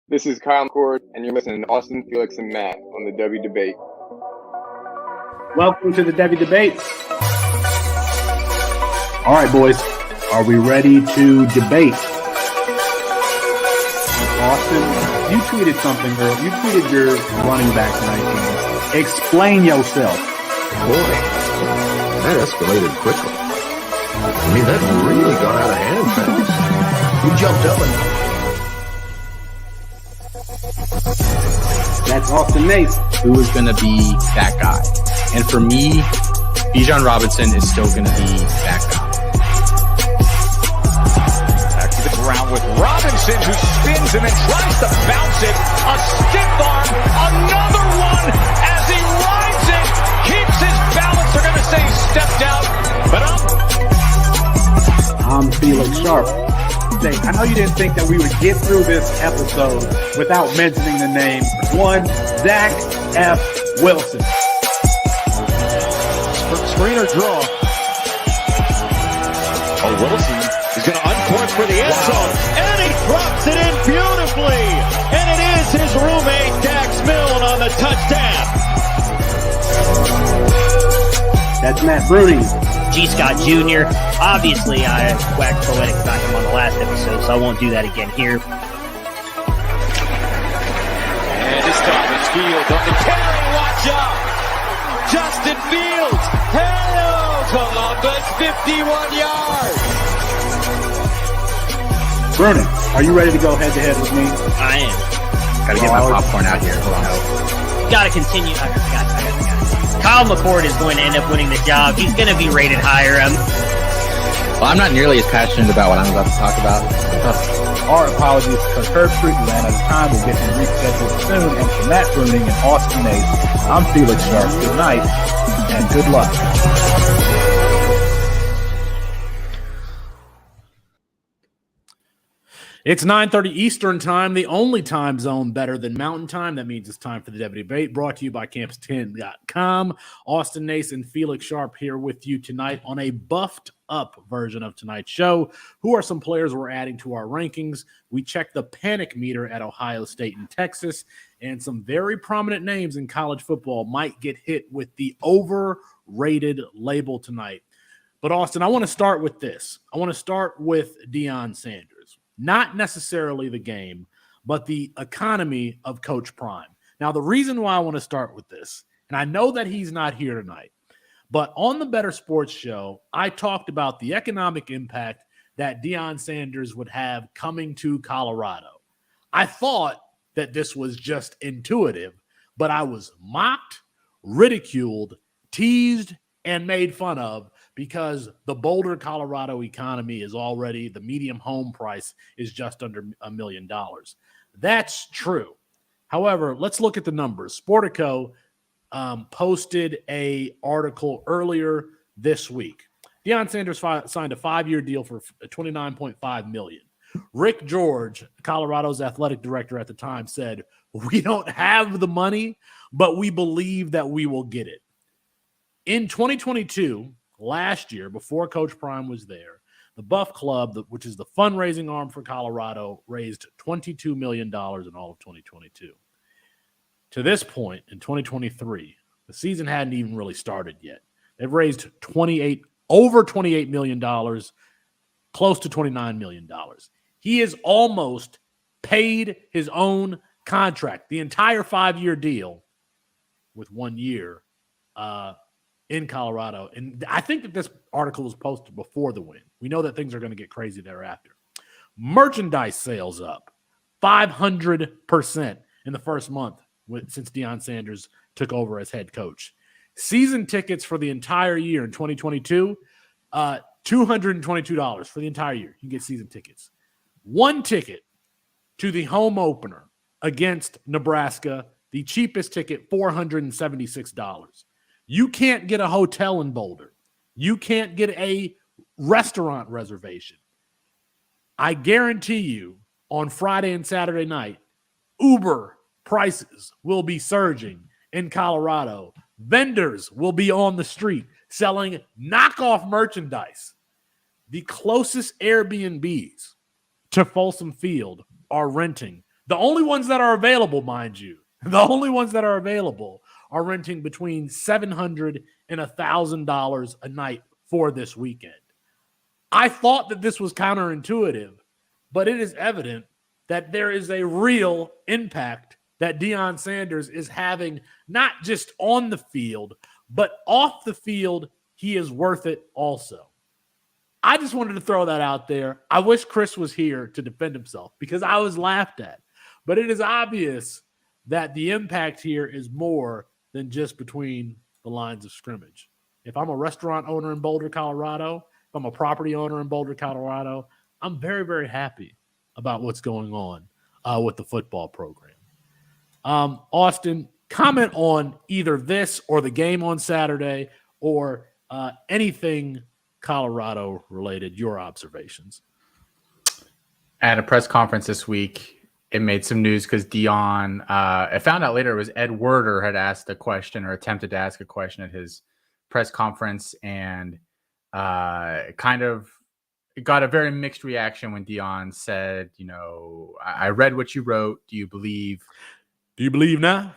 This is Kyle McCord, and you're listening to Austin, Felix, and Matt on the Devy Debate. Welcome to the Devy Debate. All right, boys. Are we ready to debate? Austin, you tweeted something, girl. You tweeted your running back tonight. Explain yourself. Boy, that escalated quickly. I mean, that really got out of hand fast. You jumped up and... That's Austin Nace. Who is going to be that guy? And for me, Bijan Robinson is still going to be that guy. Back to the ground with Robinson, who spins and then tries to bounce it. A stiff arm, another one as he rides it, keeps his balance. They're going to say he stepped out, but I'm Felix Sharpe. I know you didn't think that we would get through this episode without mentioning the name one Zach F. Wilson. Screener draw. Oh, Wilson is going to uncork for the end zone, and he drops it in beautifully. And it is his roommate, Dax Milne, on the touchdown. That's Matt Bruni. G. Scott Jr. Obviously, I waxed poetic about him on the last episode, so I won't do that again here. And it's Thomas Fields on the carry. Watch out! Justin Fields. Hello, Columbus. 51 yards. Bruni, are you ready to go head-to-head with me? I am. Got to get my popcorn out here. Hold on. Got to continue. I got it. Kyle McCord is going to end up winning the job. He's going to be rated higher. Well, I'm not nearly as passionate about what I'm about to talk about. Our apologies because Herb Street ran out of time. We'll get him rescheduled soon. And for Matt Bruning and Austin Nace, I'm Felix Sharpe. Good night and good luck. It's 9:30 Eastern Time, the only time zone better than Mountain Time. That means it's time for the Devy Debate, brought to you by Campus10.com. Austin Nace and Felix Sharpe here with you tonight on a buffed-up version of tonight's show. Who are some players we're adding to our rankings? We check the panic meter at Ohio State and Texas, and some very prominent names in college football might get hit with the overrated label tonight. But, Austin, I want to start with this. I want to start with Deion Sanders. Not necessarily the game, but the economy of Coach Prime. Now, the reason why I want to start with this, and I know that he's not here tonight, but on the Better Sports Show, I talked about the economic impact that Deion Sanders would have coming to Colorado. I thought that this was just intuitive, but I was mocked, ridiculed, teased, and made fun of because the Boulder, Colorado economy is already, the median home price is just under $1 million. That's true. However, let's look at the numbers. Sportico posted an article earlier this week. Deion Sanders signed a 5-year deal for $29.5 million. Rick George, Colorado's athletic director at the time, said, "We don't have the money, but we believe that we will get it." In 2022, last year, before Coach Prime was there, the Buff Club, which is the fundraising arm for Colorado, raised $22 million in all of 2022. To this point, in 2023, the season hadn't even really started yet. They've raised over $28 million, close to $29 million. He has almost paid his own contract, the entire 5-year deal with 1 year in Colorado. And I think that this article was posted before the win. We know that things are going to get crazy thereafter. Merchandise sales up 500% in the first month since Deion Sanders took over as head coach. Season tickets for the entire year in 2022, $222 for the entire year. You can get season tickets. One ticket to the home opener against Nebraska, the cheapest ticket, $476. You can't get a hotel in Boulder. You can't get a restaurant reservation. I guarantee you on Friday and Saturday night, Uber prices will be surging in Colorado. Vendors will be on the street selling knockoff merchandise. The closest Airbnbs to Folsom Field are renting The only ones that are available, mind you, the only ones that are available are renting between $700 and $1,000 a night for this weekend. I thought that this was counterintuitive, but it is evident that there is a real impact that Deion Sanders is having, not just on the field, but off the field. He is worth it also. I just wanted to throw that out there. I wish Chris was here to defend himself because I was laughed at. But it is obvious that the impact here is more than just between the lines of scrimmage. If I'm a restaurant owner in Boulder, Colorado, if I'm a property owner in Boulder, Colorado, I'm very, very happy about what's going on with the football program. Austin, comment on either this or the game on Saturday or anything Colorado related, your observations. At a press conference this week, it made some news because Deion, I found out later it was Ed Werder had asked a question or attempted to ask a question at his press conference, and kind of got a very mixed reaction when Deion said, I read what you wrote. Do you believe? Do you believe now?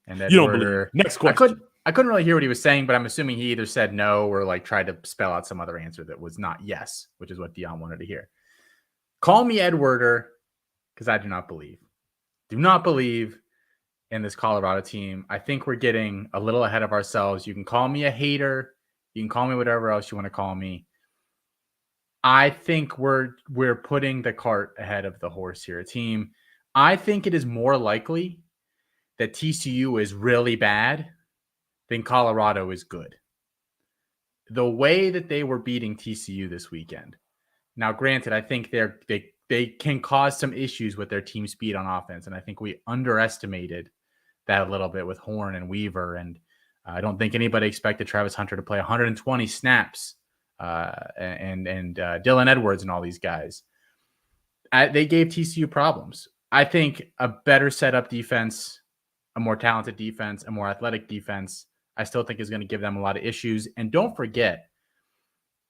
And Ed you don't Werder, believe. Next question. I couldn't really hear what he was saying, but I'm assuming he either said no or like tried to spell out some other answer that was not yes, which is what Deion wanted to hear. Call me Ed Werder, because I do not believe. Do not believe in this Colorado team. I think we're getting a little ahead of ourselves. You can call me a hater. You can call me whatever else you want to call me. I think we're putting the cart ahead of the horse here. I think it is more likely that TCU is really bad than Colorado is good. The way that they were beating TCU this weekend. Now, granted, I think they can cause some issues with their team speed on offense, and I think we underestimated that a little bit with Horn and Weaver, and I don't think anybody expected Travis Hunter to play 120 snaps and Dylan Edwards and all these guys. They gave TCU problems. I think a better setup defense, a more talented defense, a more athletic defense, I still think is going to give them a lot of issues. And don't forget,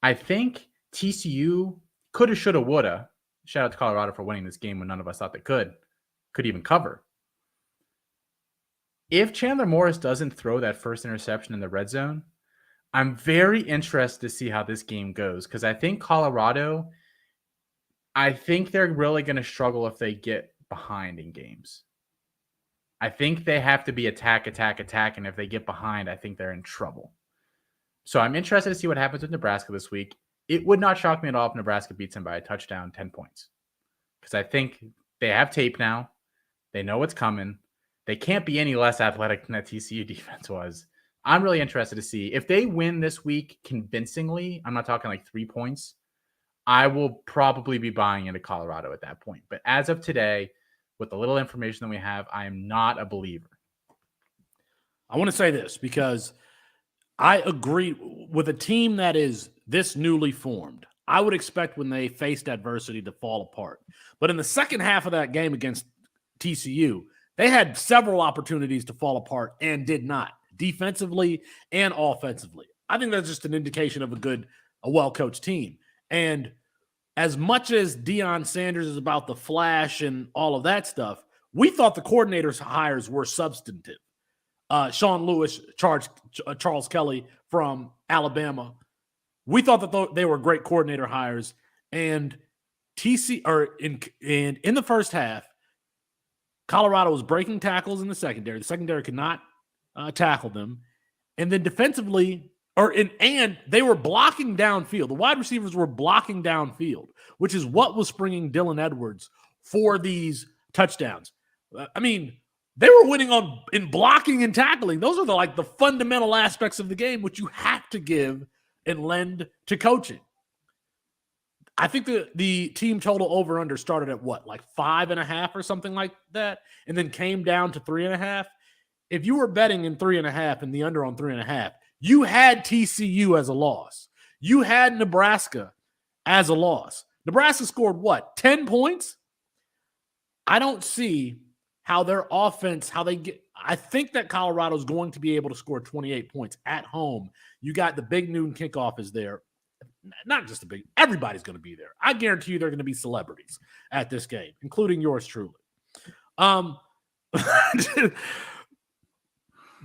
I think TCU coulda, shoulda, woulda. Shout out to Colorado for winning this game when none of us thought they could even cover. If Chandler Morris doesn't throw that first interception in the red zone, I'm very interested to see how this game goes, because I think Colorado, I think they're really going to struggle if they get behind in games. I think they have to be attack, and if they get behind, I think they're in trouble. So I'm interested to see what happens with Nebraska this week. It would not shock me at all if Nebraska beats them by a touchdown, 10 points. Because I think they have tape now. They know what's coming. They can't be any less athletic than that TCU defense was. I'm really interested to see. If they win this week convincingly, I'm not talking like 3 points, I will probably be buying into Colorado at that point. But as of today, with the little information that we have, I am not a believer. I want to say this because I agree with a team that is this newly formed. I would expect when they faced adversity to fall apart. But in the second half of that game against TCU, they had several opportunities to fall apart and did not, defensively and offensively. I think that's just an indication of a well-coached team. And as much as Deion Sanders is about the flash and all of that stuff, we thought the coordinator's hires were substantive. Sean Lewis, Charles Kelly from Alabama. We thought that they were great coordinator hires. And in the first half, Colorado was breaking tackles in the secondary. The secondary could not tackle them. And then defensively, and they were blocking downfield. The wide receivers were blocking downfield, which is what was springing Dylan Edwards for these touchdowns. I mean, they were winning in blocking and tackling. Those are the fundamental aspects of the game, which you have to give and lend to coaching. I think the team total over-under started at 5.5 or something like that, and then came down to 3.5. If you were betting in 3.5 and the under on 3.5, you had TCU as a loss. You had Nebraska as a loss. Nebraska scored 10 points? I don't see how their offense, I think that Colorado's going to be able to score 28 points at home. You got the big noon kickoff is there. Not just everybody's going to be there. I guarantee you they're going to be celebrities at this game, including yours truly.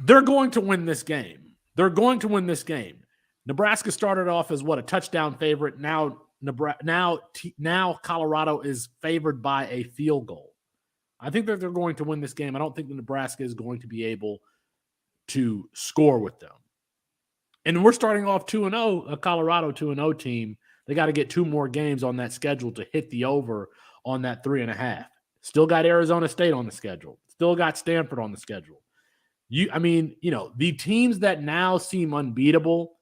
They're going to win this game. Nebraska started off as a touchdown favorite. Now Colorado is favored by a field goal. I think that they're going to win this game. I don't think that Nebraska is going to be able to score with them. And we're starting off 2-0, a Colorado 2-0 team. They got to get 2 more games on that schedule to hit the over on that 3.5. Still got Arizona State on the schedule. Still got Stanford on the schedule. The teams that now seem unbeatable,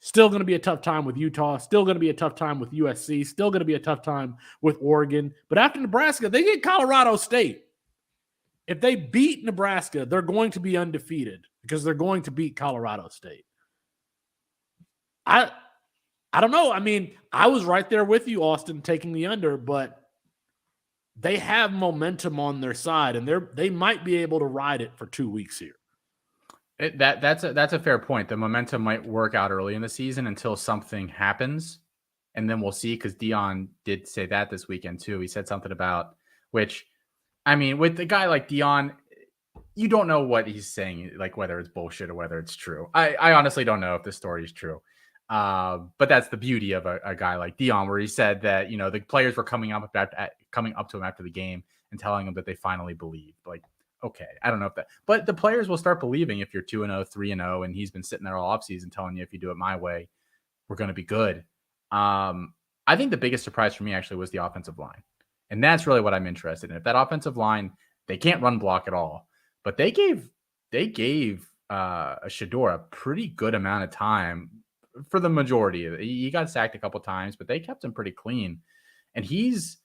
still going to be a tough time with Utah, still going to be a tough time with USC, still going to be a tough time with Oregon. But after Nebraska, they get Colorado State. If they beat Nebraska, they're going to be undefeated because they're going to beat Colorado State. I don't know. I mean, I was right there with you, Austin, taking the under, but they have momentum on their side, and they might be able to ride it for 2 weeks here. That's a fair point. The momentum might work out early in the season until something happens, and then we'll see. Because Dion did say that this weekend too. He said something about which, I mean, with a guy like Dion, you don't know what he's saying, like whether it's bullshit or whether it's true. I honestly don't know if this story is true. But that's the beauty of a guy like Dion, where he said that the players were coming up to him after the game and telling him that they finally believed. Like, okay, I don't know if that, but the players will start believing if you're 2-0, 3-0, and he's been sitting there all offseason telling you if you do it my way, we're going to be good. I think the biggest surprise for me actually was the offensive line, and that's really what I'm interested in. If that offensive line, they can't run block at all, but they gave Shedeur a pretty good amount of time for the majority of it. He got sacked a couple times, but they kept him pretty clean, and he's,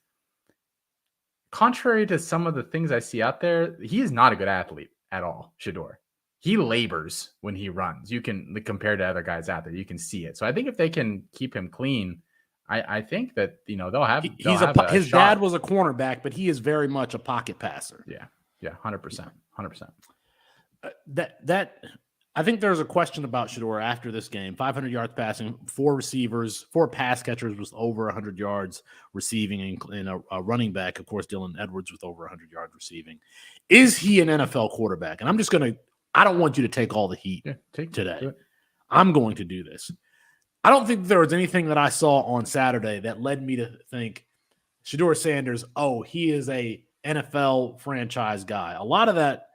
contrary to some of the things I see out there, he is not a good athlete at all, Shedeur. He labors when he runs. You can, compared to other guys out there, you can see it. So I think if they can keep him clean, I think that they'll have. His dad was a cornerback, but he is very much a pocket passer. Yeah, 100%. I think there's a question about Shedeur after this game. 500 yards passing, 4 pass catchers with over 100 yards receiving, and a running back, of course, Dylan Edwards with over 100 yards receiving. Is he an NFL quarterback? And I don't want you to take all the heat today. I'm going to do this. I don't think there was anything that I saw on Saturday that led me to think Shedeur Sanders, he is a NFL franchise guy. A lot of that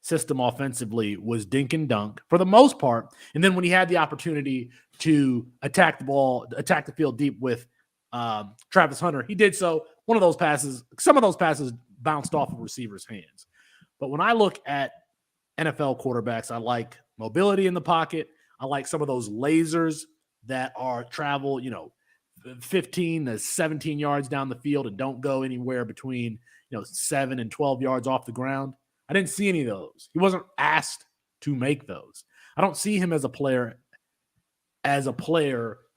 system offensively was dink and dunk for the most part. And then when he had the opportunity to attack the field deep with Travis Hunter, he did so. Some of those passes bounced off of receivers' hands. But when I look at NFL quarterbacks, I like mobility in the pocket. I like some of those lasers that travel, 15 to 17 yards down the field and don't go anywhere between, 7 and 12 yards off the ground. I didn't see any of those. He wasn't asked to make those. I don't see him as a player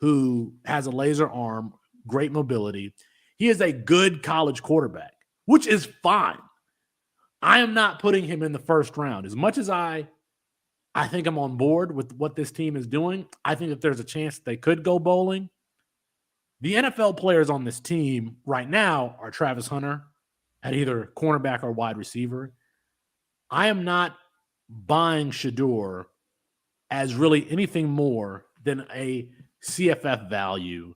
who has a laser arm, great mobility. He is a good college quarterback, which is fine. I am not putting him in the first round. As much as I think I'm on board with what this team is doing, I think that there's a chance they could go bowling. The NFL players on this team right now are Travis Hunter at either cornerback or wide receiver. I am not buying Shedeur as really anything more than a CFF value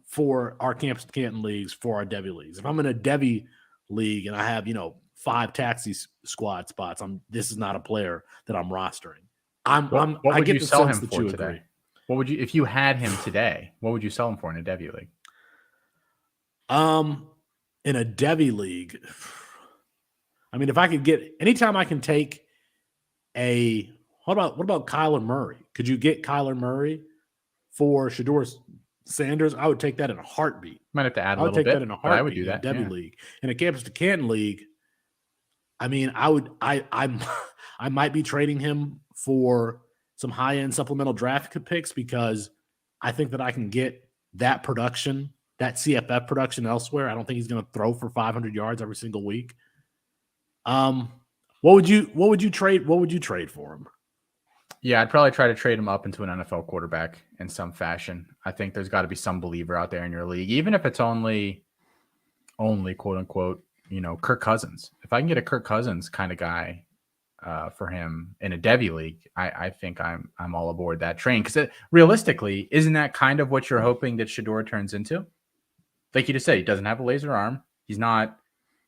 for our Campus Canton leagues, for our Devy leagues. If I'm in a Devy league and I have, 5 taxi squad spots, this is not a player that I'm rostering. What would you sell him for today? Agree. What would you, if you had him today, what would you sell him for in a Devy league? In a Devy league, I mean, if I could get, anytime I can take what about Kyler Murray? Could you get Kyler Murray for Shedeur Sanders? I would take that in a heartbeat. Might have to add a little bit. I would take that in a heartbeat. I would do that. Devy league. In a Campus to Canton league, I mean, I might be trading him for some high-end supplemental draft picks because I think that I can get that production, that CFF production elsewhere. I don't think he's going to throw for 500 yards every single week. What would you trade for him? Yeah, I'd probably try to trade him up into an NFL quarterback in some fashion. I think there's got to be some believer out there in your league, even if it's only quote unquote, Kirk Cousins. If I can get a Kirk Cousins kind of guy for him in a Devy league, I think I'm all aboard that train. Because realistically, isn't that kind of what you're hoping that Shedeur turns into? Like you just said, he doesn't have a laser arm. He's not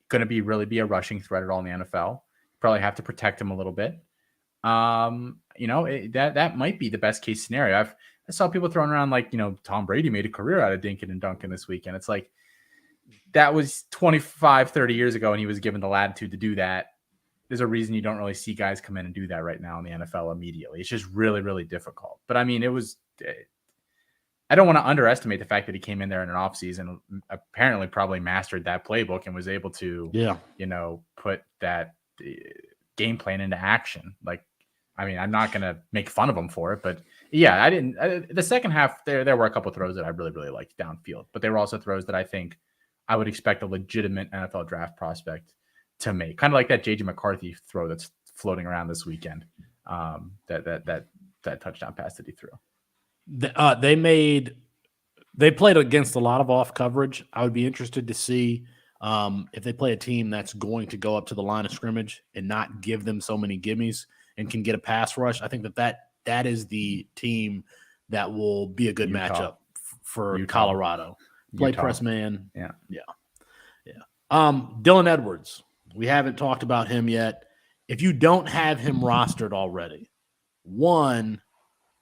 going to really be a rushing threat at all in the NFL. Probably have to protect him a little bit. That might be the best case scenario. I saw people throwing around like, Tom Brady made a career out of dinking and dunking this weekend. It's like, that was 25, 30 years ago, and he was given the latitude to do that. There's a reason you don't really see guys come in and do that right now in the NFL immediately. It's just really, really difficult. But I mean, I don't want to underestimate the fact that he came in there in an offseason, apparently probably mastered that playbook and was able to, put that game plan into action. Like, I mean, I'm not going to make fun of him for it, but yeah, the second half there were a couple of throws that I really, really liked downfield, but they were also throws that I think I would expect a legitimate NFL draft prospect to make, kind of like that JJ McCarthy throw that's floating around this weekend. That touchdown pass that he threw. They played against a lot of off coverage. I would be interested to see if they play a team that's going to go up to the line of scrimmage and not give them so many gimmies and can get a pass rush. I think that is the team that will be a good matchup for Colorado. Play press man. Yeah. Dylan Edwards. We haven't talked about him yet. If you don't have him rostered already, one,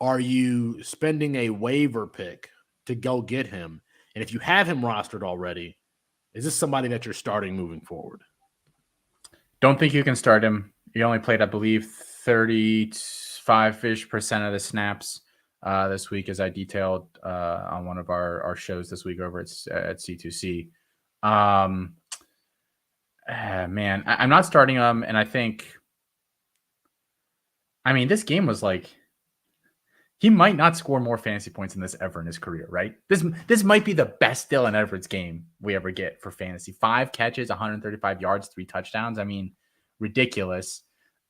are you spending a waiver pick to go get him? And if you have him rostered already, is this somebody that you're starting moving forward? Don't think you can start him. He only played, I believe, 35% of the snaps this week, as I detailed on one of our shows this week over at C2C. Man, I'm not starting him, and I think, this game was like, he might not score more fantasy points than this ever in his career, right? This might be the best Dylan Edwards game we ever get for fantasy. 5 catches, 135 yards, 3 touchdowns. Ridiculous.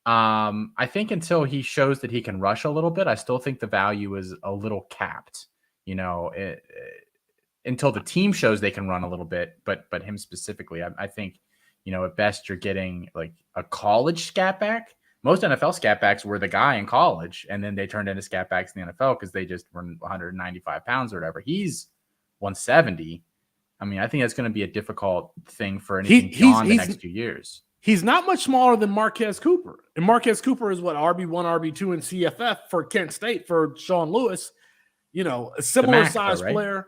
I think until he shows that he can rush a little bit, I still think the value is a little capped, until the team shows they can run a little bit, but him specifically, I think, at best you're getting like a college scat back. Most NFL scat backs were the guy in college, and then they turned into scat backs in the NFL because they just were 195 pounds or whatever. He's 170. I think that's going to be a difficult thing for anything beyond the next 2 years. He's not much smaller than Marquez Cooper. And Marquez Cooper is what, RB1, RB2 in CFF for Kent State for Sean Lewis. A similar size player.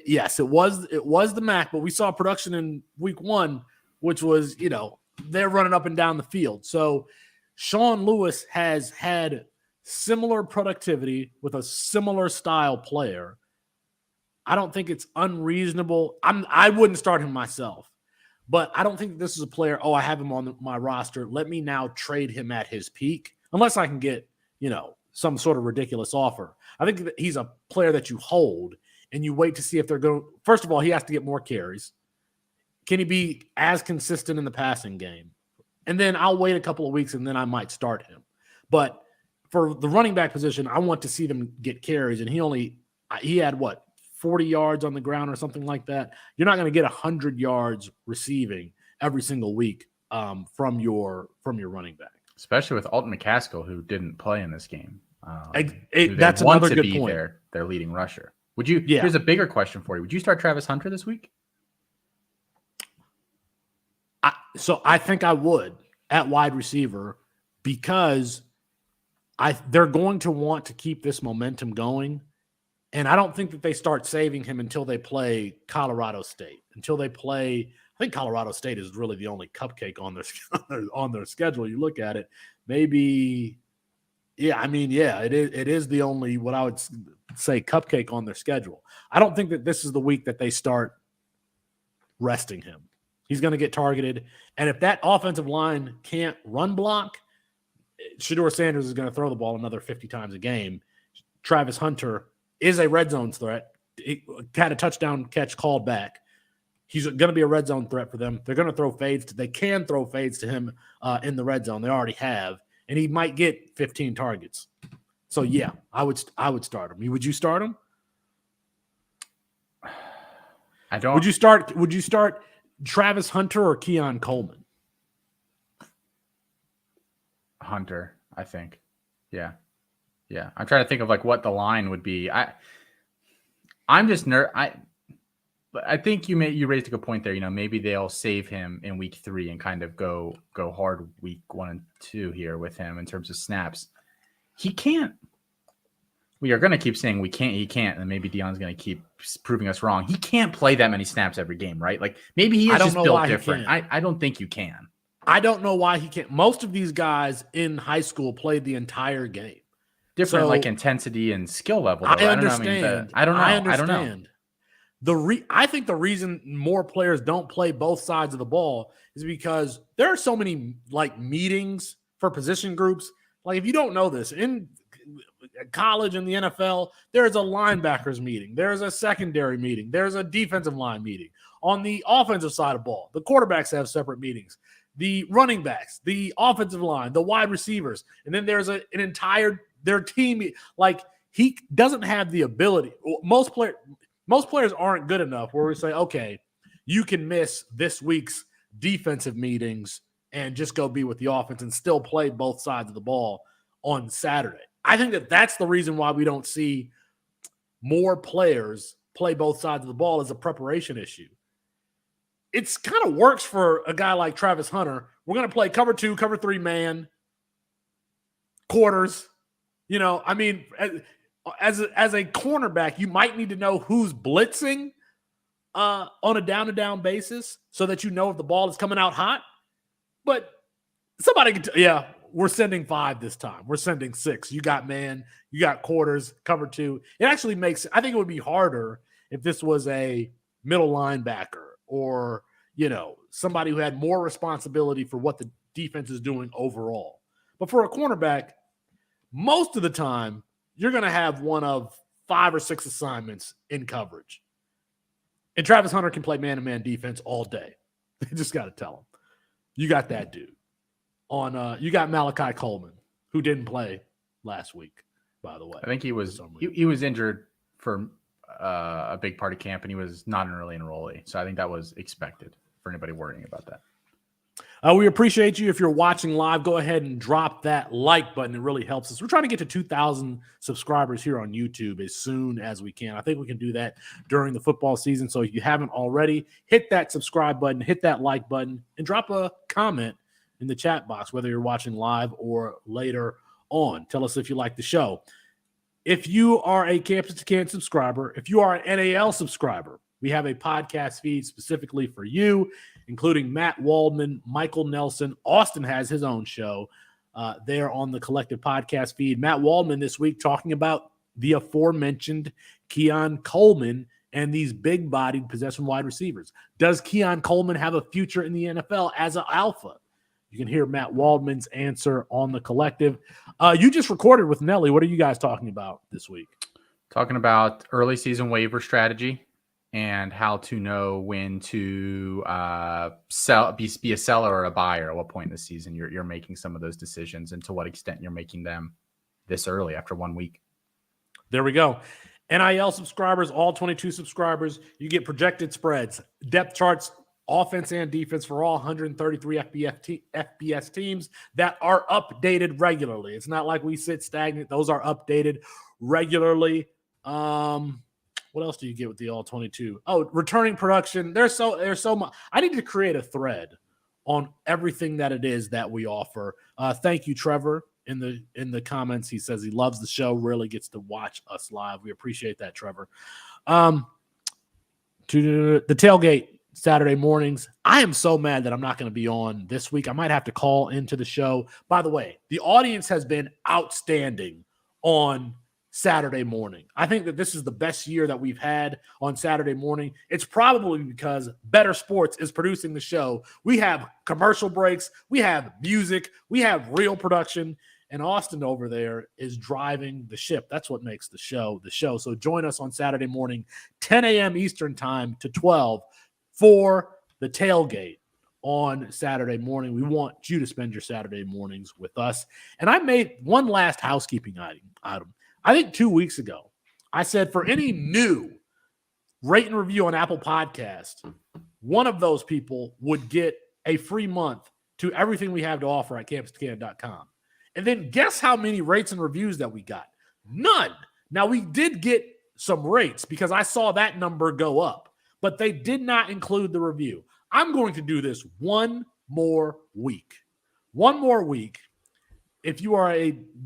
Yes, it was the MAC, but we saw production in week 1, which was, they're running up and down the field. So Sean Lewis has had similar productivity with a similar style player. I don't think it's unreasonable. I wouldn't start him myself. But I don't think this is a player, I have him on my roster. Let me now trade him at his peak, unless I can get, some sort of ridiculous offer. I think that he's a player that you hold and you wait to see if they're going. First of all, he has to get more carries. Can he be as consistent in the passing game? And then I'll wait a couple of weeks and then I might start him. But for the running back position, I want to see them get carries. And he had 40 yards on the ground or something like that. You're not going to get 100 yards receiving every single week from your running back, especially with Alton McCaskill, who didn't play in this game. That's another good point. Their leading rusher. Would you? Yeah. Here's a bigger question for you. Would you start Travis Hunter this week? I think I would at wide receiver because they're going to want to keep this momentum going. And I don't think that they start saving him until they play Colorado State. I think Colorado State is really the only cupcake on their schedule. You look at it, maybe, it is the only, what I would say, cupcake on their schedule. I don't think that this is the week that they start resting him. He's going to get targeted. And if that offensive line can't run block, Shedeur Sanders is going to throw the ball another 50 times a game. Travis Hunter is a red zone threat. He had a touchdown catch called back. He's going to be a red zone threat for them. They're going to throw fades. They can throw fades to him in the red zone. They already have. And he might get 15 targets. So, yeah, I would start him. Would you start him? I don't. Would you start Travis Hunter or Keon Coleman? Hunter, I think. Yeah. I'm trying to think of like what the line would be. I'm just I think you raised a good point there. Maybe they'll save him in week 3 and kind of go hard week 1 and 2 here with him in terms of snaps. He can't. We are going to keep saying he can't, and maybe Deion's going to keep proving us wrong. He can't play that many snaps every game, right? Like maybe he is just built different. I don't think you can. I don't know why he can't. Most of these guys in high school played the entire game. Different like intensity and skill level. Though. I understand. I don't know. I think the reason more players don't play both sides of the ball is because there are so many like meetings for position groups. Like if you don't know this, in college and the NFL, there's a linebackers meeting, there's a secondary meeting, there's a defensive line meeting. On the offensive side of the ball, the quarterbacks have separate meetings, the running backs, the offensive line, the wide receivers, and then there's an entire their team. Like he doesn't have the ability. Most players aren't good enough where we say, okay, you can miss this week's defensive meetings and just go be with the offense and still play both sides of the ball on Saturday. I think that's the reason why we don't see more players play both sides of the ball as a preparation issue. It's kind of works for a guy like Travis Hunter. We're going to play cover 2, cover 3 man, quarters. I mean, as a cornerback, you might need to know who's blitzing on a down-to-down basis so that you know if the ball is coming out hot. But somebody can we're sending 5 this time. We're sending 6. You got man, you got quarters, cover 2. It actually I think it would be harder if this was a middle linebacker or, somebody who had more responsibility for what the defense is doing overall. But for a cornerback, most of the time, you're going to have one of 5 or 6 assignments in coverage. And Travis Hunter can play man-to-man defense all day. You just got to tell him. You got that dude. You got Malachi Coleman, who didn't play last week, by the way. I think he was injured for a big part of camp, and he was not an early enrollee. So I think that was expected for anybody worrying about that. We appreciate you. If you're watching live, go ahead and drop that like button. It really helps us. We're trying to get to 2,000 subscribers here on YouTube as soon as we can. I think we can do that during the football season. So if you haven't already, hit that subscribe button, hit that like button, and drop a comment in the chat box, whether you're watching live or later on. Tell us if you like the show. If you are a Campus to Can subscriber, if you are an NAL subscriber, we have a podcast feed specifically for you, including Matt Waldman, Michael Nelson. Austin has his own show there on the collective podcast feed. Matt Waldman this week talking about the aforementioned Keon Coleman and these big-bodied possession wide receivers. Does Keon Coleman have a future in the NFL as an alpha? You can hear Matt Waldman's answer on the collective. You just recorded with Nelly. What are you guys talking about this week? Talking about early season waiver strategy and how to know when to be a seller or a buyer at what point in the season you're making some of those decisions and to what extent you're making them this early after 1 week. There we go. NIL subscribers, all 22 subscribers, you get projected spreads, depth charts, offense and defense for all 133 FBS teams that are updated regularly. It's not like we sit stagnant. Those are updated regularly. What else do you get with the all 22? Oh, returning production. There's so much. I need to create a thread on everything that it is that we offer. Thank you, Trevor. In the comments, he says he loves the show, really gets to watch us live. We appreciate that, Trevor. To the tailgate Saturday mornings. I am so mad that I'm not going to be on this week. I might have to call into the show. By the way, the audience has been outstanding on Saturday morning. I think that this is the best year that we've had on Saturday morning. It's probably because Better Sports is producing the show. We have commercial breaks. We have music. We have real production. And Austin over there is driving the ship. That's what makes the show the show. So join us on Saturday morning, 10 a.m. Eastern time to 12 for the tailgate on Saturday morning. We want you to spend your Saturday mornings with us. And I made one last housekeeping item. I think 2 weeks ago, I said for any new rate and review on Apple Podcast, one of those people would get a free month to everything we have to offer at campuscan.com. And then guess how many rates and reviews that we got? None. Now, we did get some rates because I saw that number go up, but they did not include the review. I'm going to do this one more week. One more week. If you are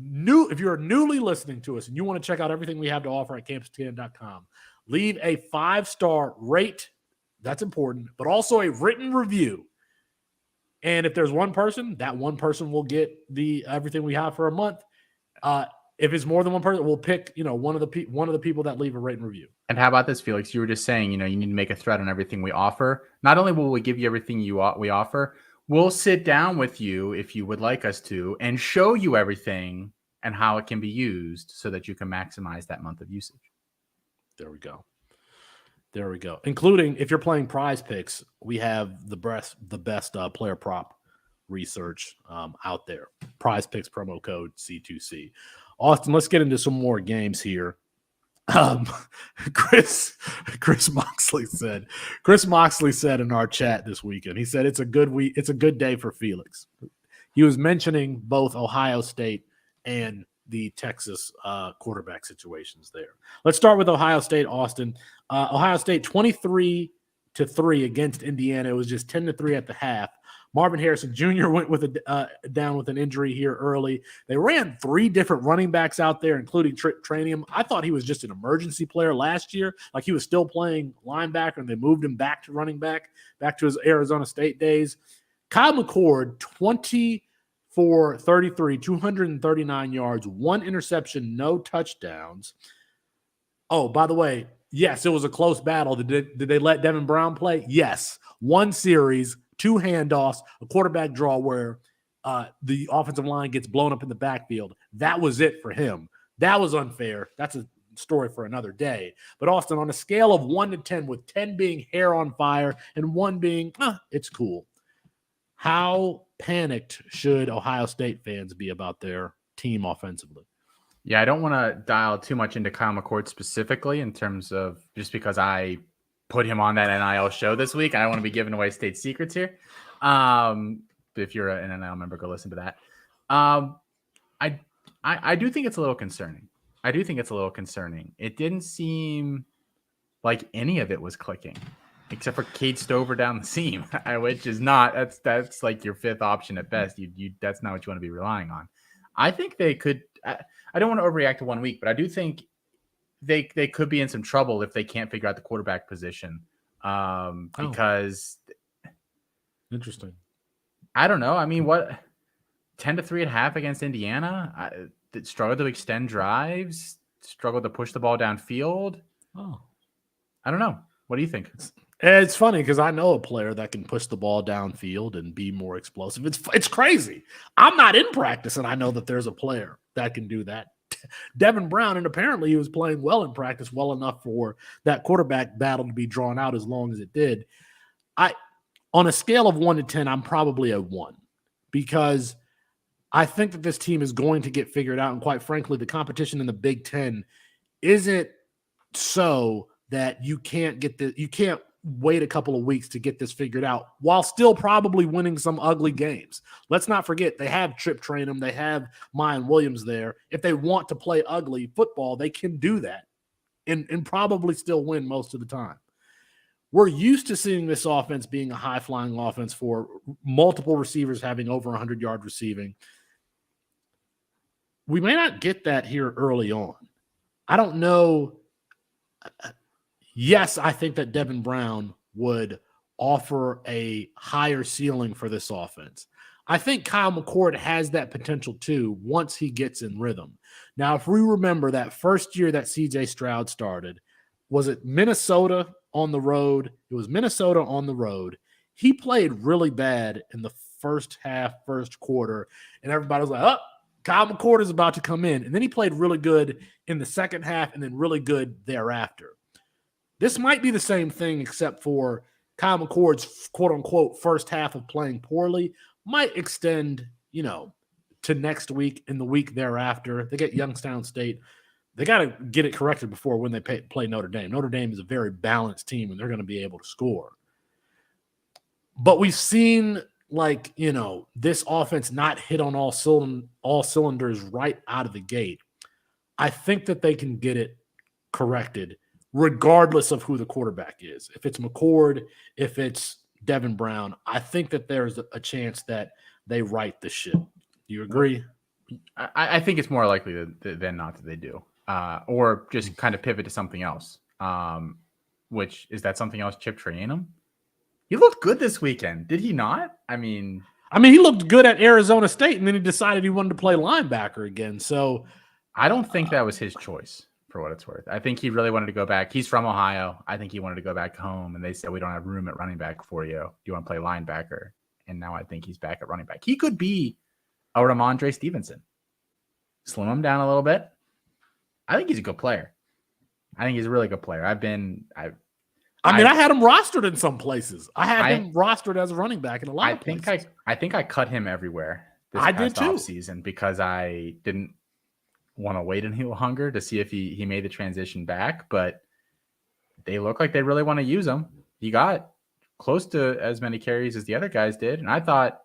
newly listening to us and you want to check out everything we have to offer at campuscan.com, leave a 5-star rate. That's important, but also a written review. And if there's one person, that one person will get everything we have for a month. If it's more than one person, we'll pick, one of the people that leave a rate and review. And how about this, Felix? You were just saying, you need to make a thread on everything we offer. Not only will we give you everything we offer, we'll sit down with you if you would like us to and show you everything and how it can be used so that you can maximize that month of usage. There we go. Including if you're playing Prize Picks, we have the best player prop research out there. Prize Picks promo code C2C. Austin, let's get into some more games here. Chris Moxley said in our chat this weekend, he said it's a good day for Felix. He was mentioning both Ohio State and the Texas quarterback situations there. Let's start with Ohio State, Austin. Ohio State 23-3 against Indiana. It was just 10-3 at the half. Marvin Harrison Jr. went down with an injury here early. They ran 3 different running backs out there, including Tranium. I thought he was just an emergency player last year, like he was still playing linebacker, and they moved him back to running back to his Arizona State days. Kyle McCord, 20-for-33, 239 yards, 1 interception, no touchdowns. Oh, by the way, yes, it was a close battle. Did they let Devin Brown play? Yes. 1 series, 2 handoffs, a quarterback draw where the offensive line gets blown up in the backfield. That was it for him. That was unfair. That's a story for another day. But Austin, on a scale of 1 to 10, with 10 being hair on fire and 1 being, it's cool, how panicked should Ohio State fans be about their team offensively? Yeah, I don't want to dial too much into Kyle McCord specifically in terms of just because I put him on that NIL show this week. I don't want to be giving away state secrets here. If you're an NIL member, go listen to that. I do think it's a little concerning. It didn't seem like any of it was clicking, except for Cade Stover down the seam, which is not. That's like your 5th option at best. You that's not what you want to be relying on. I think they could. I don't want to overreact to 1 week, but I do think they could be in some trouble if they can't figure out the quarterback position. Because interesting. I don't know. I mean, what 10-3 at half against Indiana? Struggled to extend drives, struggled to push the ball downfield. Oh, I don't know. What do you think? It's funny because I know a player that can push the ball downfield and be more explosive. It's crazy. I'm not in practice, and I know that there's a player that can do that. Devin Brown, and apparently he was playing well in practice, well enough for that quarterback battle to be drawn out as long as it did. On a scale of 1 to 10, I'm probably a 1 because I think that this team is going to get figured out. And quite frankly, the competition in the Big Ten isn't so that you can't wait a couple of weeks to get this figured out while still probably winning some ugly games. Let's not forget they have Trip Trainum, they have Mayan Williams there. If they want to play ugly football, they can do that and probably still win most of the time. We're used to seeing this offense being a high-flying offense for multiple receivers having over 100-yard receiving. We may not get that here early on. I don't know. Yes, I think that Devin Brown would offer a higher ceiling for this offense. I think Kyle McCord has that potential too once he gets in rhythm. Now, if we remember that first year that C.J. Stroud started, was it Minnesota on the road? It was Minnesota on the road. He played really bad in the first quarter, and everybody was like, oh, Kyle McCord is about to come in. And then he played really good in the second half and then really good thereafter. This might be the same thing, except for Kyle McCord's quote-unquote first half of playing poorly might extend, to next week and the week thereafter. They get Youngstown State. They got to get it corrected before when they play Notre Dame. Notre Dame is a very balanced team, and they're going to be able to score. But we've seen this offense not hit on all cylinders right out of the gate. I think that they can get it corrected regardless of who the quarterback is. If it's McCord, if it's Devin Brown, I think that there's a chance that they right the ship. Do you agree? I think it's more likely than not that they do, or just kind of pivot to something else. Which is that something else? Chip Trayanum? He looked good this weekend, did he not? I mean, he looked good at Arizona State, and then he decided he wanted to play linebacker again. So I don't think that was his choice, for what it's worth. I think he really wanted to go back. He's from Ohio. I think he wanted to go back home, and they said, we don't have room at running back for you. Do you want to play linebacker? And now I think he's back at running back. He could be a Ramondre Stevenson. Slim him down a little bit. I think he's a good player. I think he's a really good player. I had him rostered in some places. I had him rostered as a running back in a lot of places. I think I cut him everywhere this past offseason because I didn't want to wait in Heel Hunger to see if he made the transition back, but they look like they really want to use him. He got close to as many carries as the other guys did, and I thought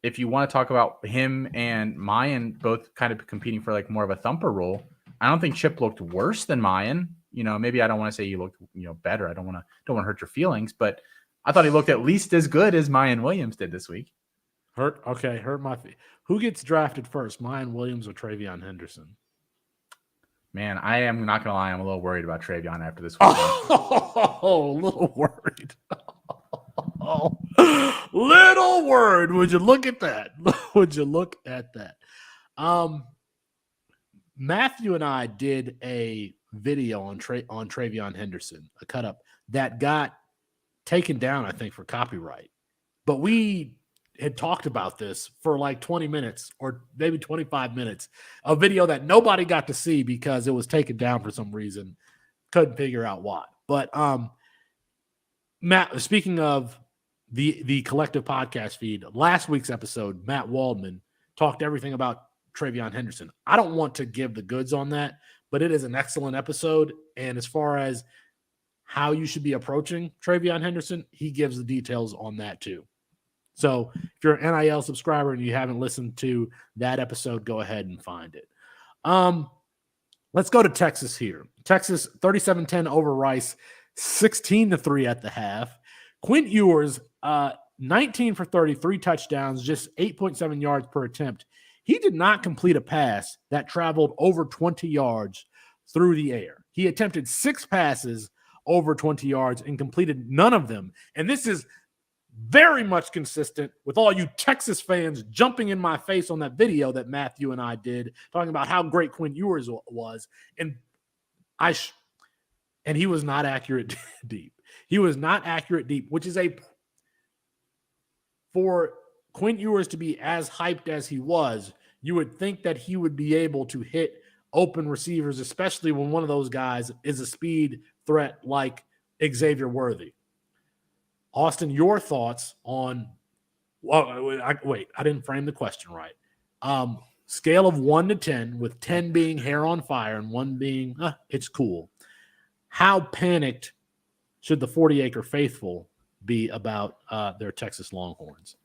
if you want to talk about him and Mayan both kind of competing for like more of a thumper role, I don't think Chip looked worse than Mayan. Maybe I don't want to say he looked, better. I don't want to hurt your feelings, but I thought he looked at least as good as Mayan Williams did this week. Hurt my feelings. Who gets drafted first, Mayan Williams or Travion Henderson? Man, I am not going to lie. I'm a little worried about Travion after this week. Oh, a little worried. Little worried. Would you look at that? Matthew and I did a video on Travion Henderson, a cut up that got taken down, I think, for copyright. But we had talked about this for like 20 minutes or maybe 25 minutes, a video that nobody got to see because it was taken down for some reason. Couldn't figure out why. But Matt, speaking of the collective podcast feed, last week's episode, Matt Waldman talked everything about Travion Henderson. I don't want to give the goods on that, but it is an excellent episode. And as far as how you should be approaching Travion Henderson, he gives the details on that too. So if you're an NIL subscriber and you haven't listened to that episode, go ahead and find it. Let's go to Texas here. Texas 37-10 over Rice, 16-3 at the half. Quint Ewers, 19 for 33 touchdowns, just 8.7 yards per attempt. He did not complete a pass that traveled over 20 yards through the air. He attempted 6 passes over 20 yards and completed none of them. And this is very much consistent with all you Texas fans jumping in my face on that video that Matthew and I did, talking about how great Quint Ewers was. And he was not accurate deep. He was not accurate deep, which is for Quint Ewers to be as hyped as he was, you would think that he would be able to hit open receivers, especially when one of those guys is a speed threat like Xavier Worthy. Austin, your thoughts on I didn't frame the question right. Scale of 1 to 10, with 10 being hair on fire and 1 being it's cool. How panicked should the 40-acre faithful be about their Texas Longhorns?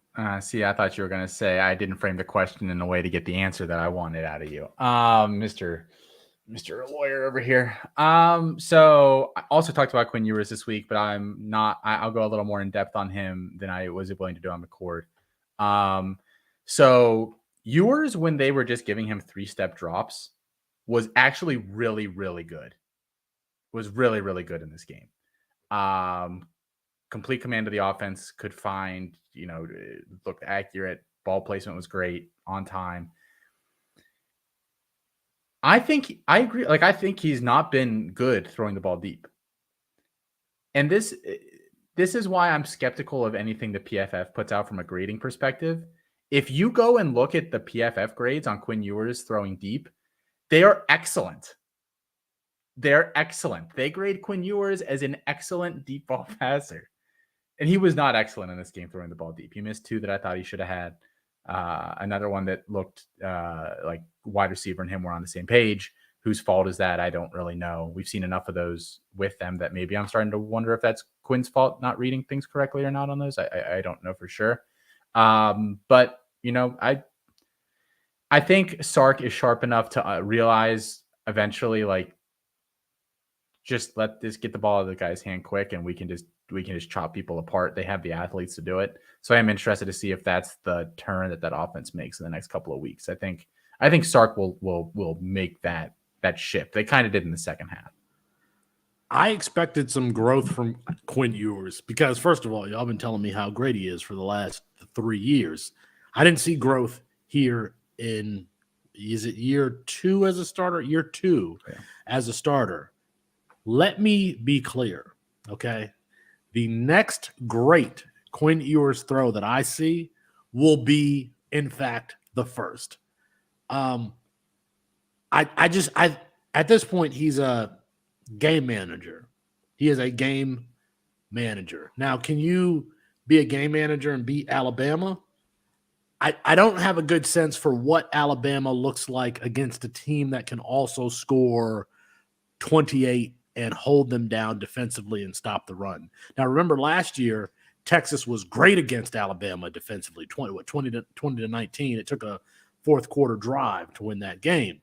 See, I thought you were going to say I didn't frame the question in a way to get the answer that I wanted out of you. Mr. Lawyer over here. So I also talked about Quinn Ewers this week, but I'll go a little more in depth on him than I was willing to do on McCord. So Ewers, when they were just giving him 3-step drops, was actually really, really good. Was really, really good in this game. Complete command of the offense, could find, looked accurate. Ball placement was great, on time. I agree. I think he's not been good throwing the ball deep. And this is why I'm skeptical of anything the PFF puts out from a grading perspective. If you go and look at the PFF grades on Quinn Ewers throwing deep, they are excellent. They're excellent. They grade Quinn Ewers as an excellent deep ball passer. And he was not excellent in this game throwing the ball deep. He missed 2 that I thought he should have had. Another one that looked like wide receiver and him were on the same page. Whose fault is that? I don't really know. We've seen enough of those with them that maybe I'm starting to wonder if that's Quinn's fault, not reading things correctly or not on those. I don't know for sure. But I think Sark is sharp enough to realize eventually, like, just let this get the ball out of the guy's hand quick, and we can just chop people apart. They have the athletes to do it. So I am interested to see if that's the turn that offense makes in the next couple of weeks. I think Sark will make that shift. They kind of did in the second half. I expected some growth from Quinn Ewers because, first of all, y'all been telling me how great he is for the last 3 years. I didn't see growth here in, is it year 2 as a starter? Year 2 as a starter. Let me be clear, okay? The next great Quinn Ewers throw that I see will be, in fact, the first. At this point, he's a game manager. He is a game manager. Now, can you be a game manager and beat Alabama? I don't have a good sense for what Alabama looks like against a team that can also score 28 and hold them down defensively and stop the run. Now, remember last year, Texas was great against Alabama defensively, 20 to 19. It took a fourth quarter drive to win that game.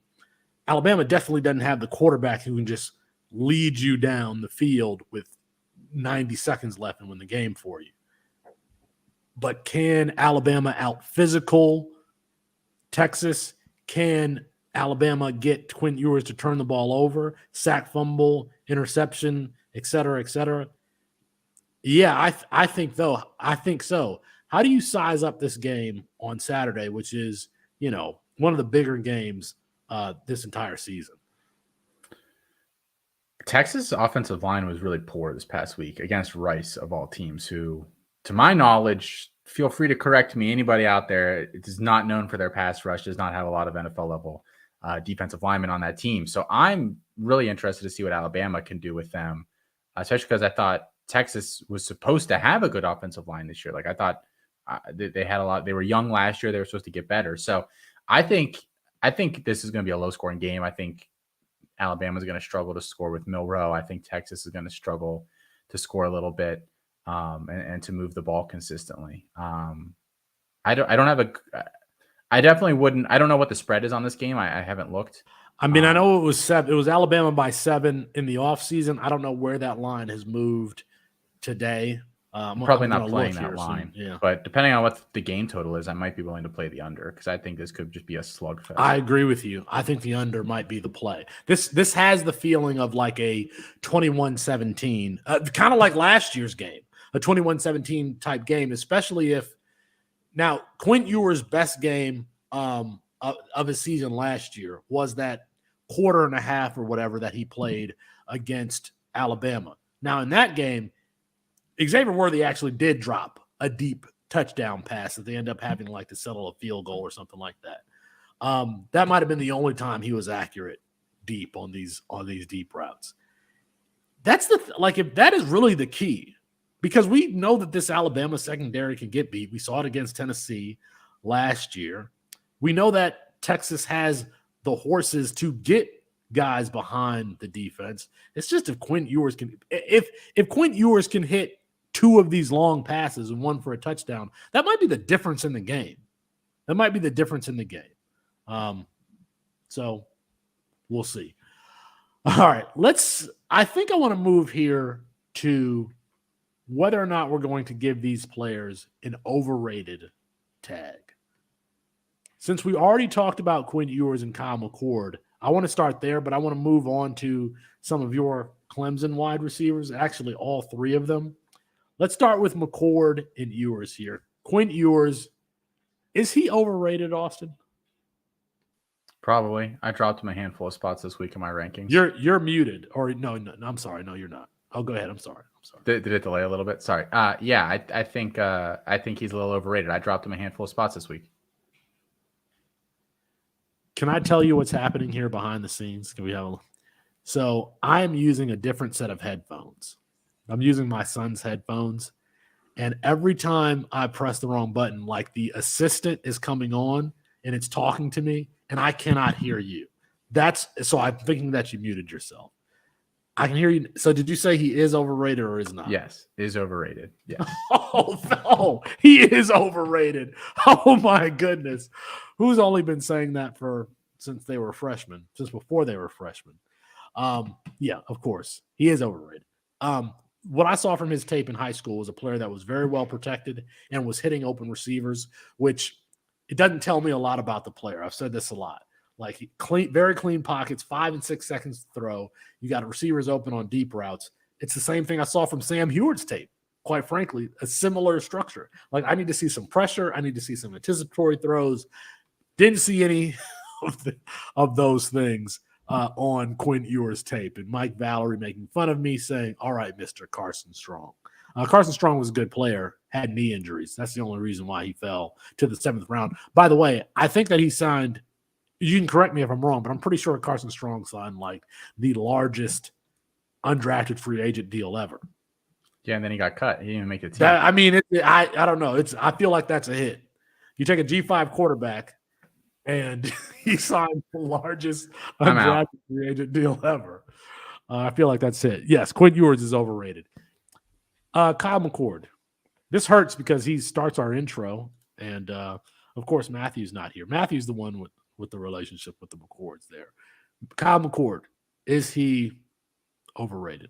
Alabama definitely doesn't have the quarterback who can just lead you down the field with 90 seconds left and win the game for you. But can Alabama out-physical Texas? Can Alabama get Quinn Ewers to turn the ball over, sack, fumble, interception, et cetera, et cetera? Yeah, I think so. How do you size up this game on Saturday, which is, one of the bigger games this entire season? Texas' offensive line was really poor this past week against Rice, of all teams, who, to my knowledge, feel free to correct me, anybody out there, it is not known for their pass rush, does not have a lot of NFL level defensive linemen on that team. So I'm really interested to see what Alabama can do with them, especially because I thought Texas was supposed to have a good offensive line this year. Like, I thought they had a lot. They were young last year. They were supposed to get better. So I think this is going to be a low scoring game. I think Alabama is going to struggle to score with Milroe. I think Texas is going to struggle to score a little bit and to move the ball consistently. I definitely wouldn't. I don't know what the spread is on this game. I haven't looked. I mean, I know it was 7. It was Alabama by 7 in the offseason. I don't know where that line has moved today. Probably not playing that line. Soon. Yeah. But depending on what the game total is, I might be willing to play the under because I think this could just be a slugfest. I agree with you. I think the under might be the play. This has the feeling of like a 21-17, kind of like last year's game, a 21-17 type game, especially if now Quinn Ewers' best game of his season last year was that quarter and a half or whatever that he played against Alabama. Now in that game, Xavier Worthy actually did drop a deep touchdown pass that they end up having like to settle a field goal or something like that. That might have been the only time he was accurate deep on these deep routes. That's if that is really the key, because we know that this Alabama secondary can get beat. We saw it against Tennessee last year. We know that Texas has the horses to get guys behind the defense. It's just if Quinn Ewers can hit 2 of these long passes and 1 for a touchdown, that might be the difference in the game. So we'll see. All right, I think I want to move here to whether or not we're going to give these players an overrated tag. Since we already talked about Quinn Ewers and Kyle McCord, I want to start there, but I want to move on to some of your Clemson wide receivers, actually all 3 of them. Let's start with McCord and Ewers here. Quinn Ewers, is he overrated, Austin? Probably. I dropped him a handful of spots this week in my rankings. You're muted. Or no, I'm sorry. No, you're not. Oh, go ahead. I'm sorry. Did it delay a little bit? Sorry. Yeah, I think he's a little overrated. I dropped him a handful of spots this week. Can I tell you what's happening here behind the scenes? So I am using a different set of headphones. I'm using my son's headphones, and every time I press the wrong button, like the assistant is coming on and it's talking to me, and I cannot hear you. So I'm thinking that you muted yourself. I can hear you. So did you say he is overrated or is not? Yes, is overrated. Yes. Oh, no, he is overrated. Oh, my goodness. Who's only been saying that since they were freshmen, since before they were freshmen? Yeah, of course. He is overrated. What I saw from his tape in high school was a player that was very well protected and was hitting open receivers, which it doesn't tell me a lot about the player. I've said this a lot. Like very clean pockets, 5 and 6 seconds to throw. You got receivers open on deep routes. It's the same thing I saw from Sam Heward's tape. Quite frankly, a similar structure. Like I need to see some pressure. I need to see some anticipatory throws. Didn't see any of those things on Quinn Ewers' tape. And Mike Valerie making fun of me saying, all right, Mr. Carson Strong. Carson Strong was a good player, had knee injuries. That's the only reason why he fell to the 7th round. By the way, I think that he signed – you can correct me if I'm wrong, but I'm pretty sure Carson Strong signed like the largest undrafted free agent deal ever. Yeah, and then he got cut. He didn't even make the team. I don't know. I feel like that's a hit. You take a G5 quarterback, and he signed the largest undrafted free agent deal ever. I feel like that's it. Yes, Quinn Ewers is overrated. Kyle McCord. This hurts because he starts our intro, and of course Matthew's not here. Matthew's the one with the relationship with the McCords there. Kyle McCord, is he overrated?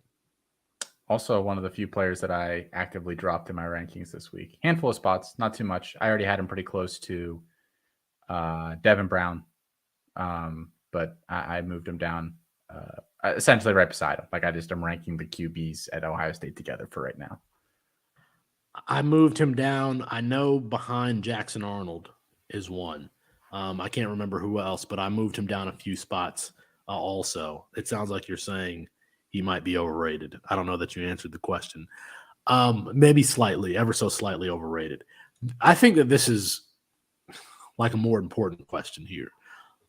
Also, one of the few players that I actively dropped in my rankings this week. Handful of spots, not too much. I already had him pretty close to Devin Brown, but I moved him down essentially right beside him. Like I just am ranking the QBs at Ohio State together for right now. I moved him down. I know behind Jackson Arnold is one. I can't remember who else, but I moved him down a few spots also. It sounds like you're saying he might be overrated. I don't know that you answered the question. Maybe slightly, ever so slightly overrated. I think that this is like a more important question here.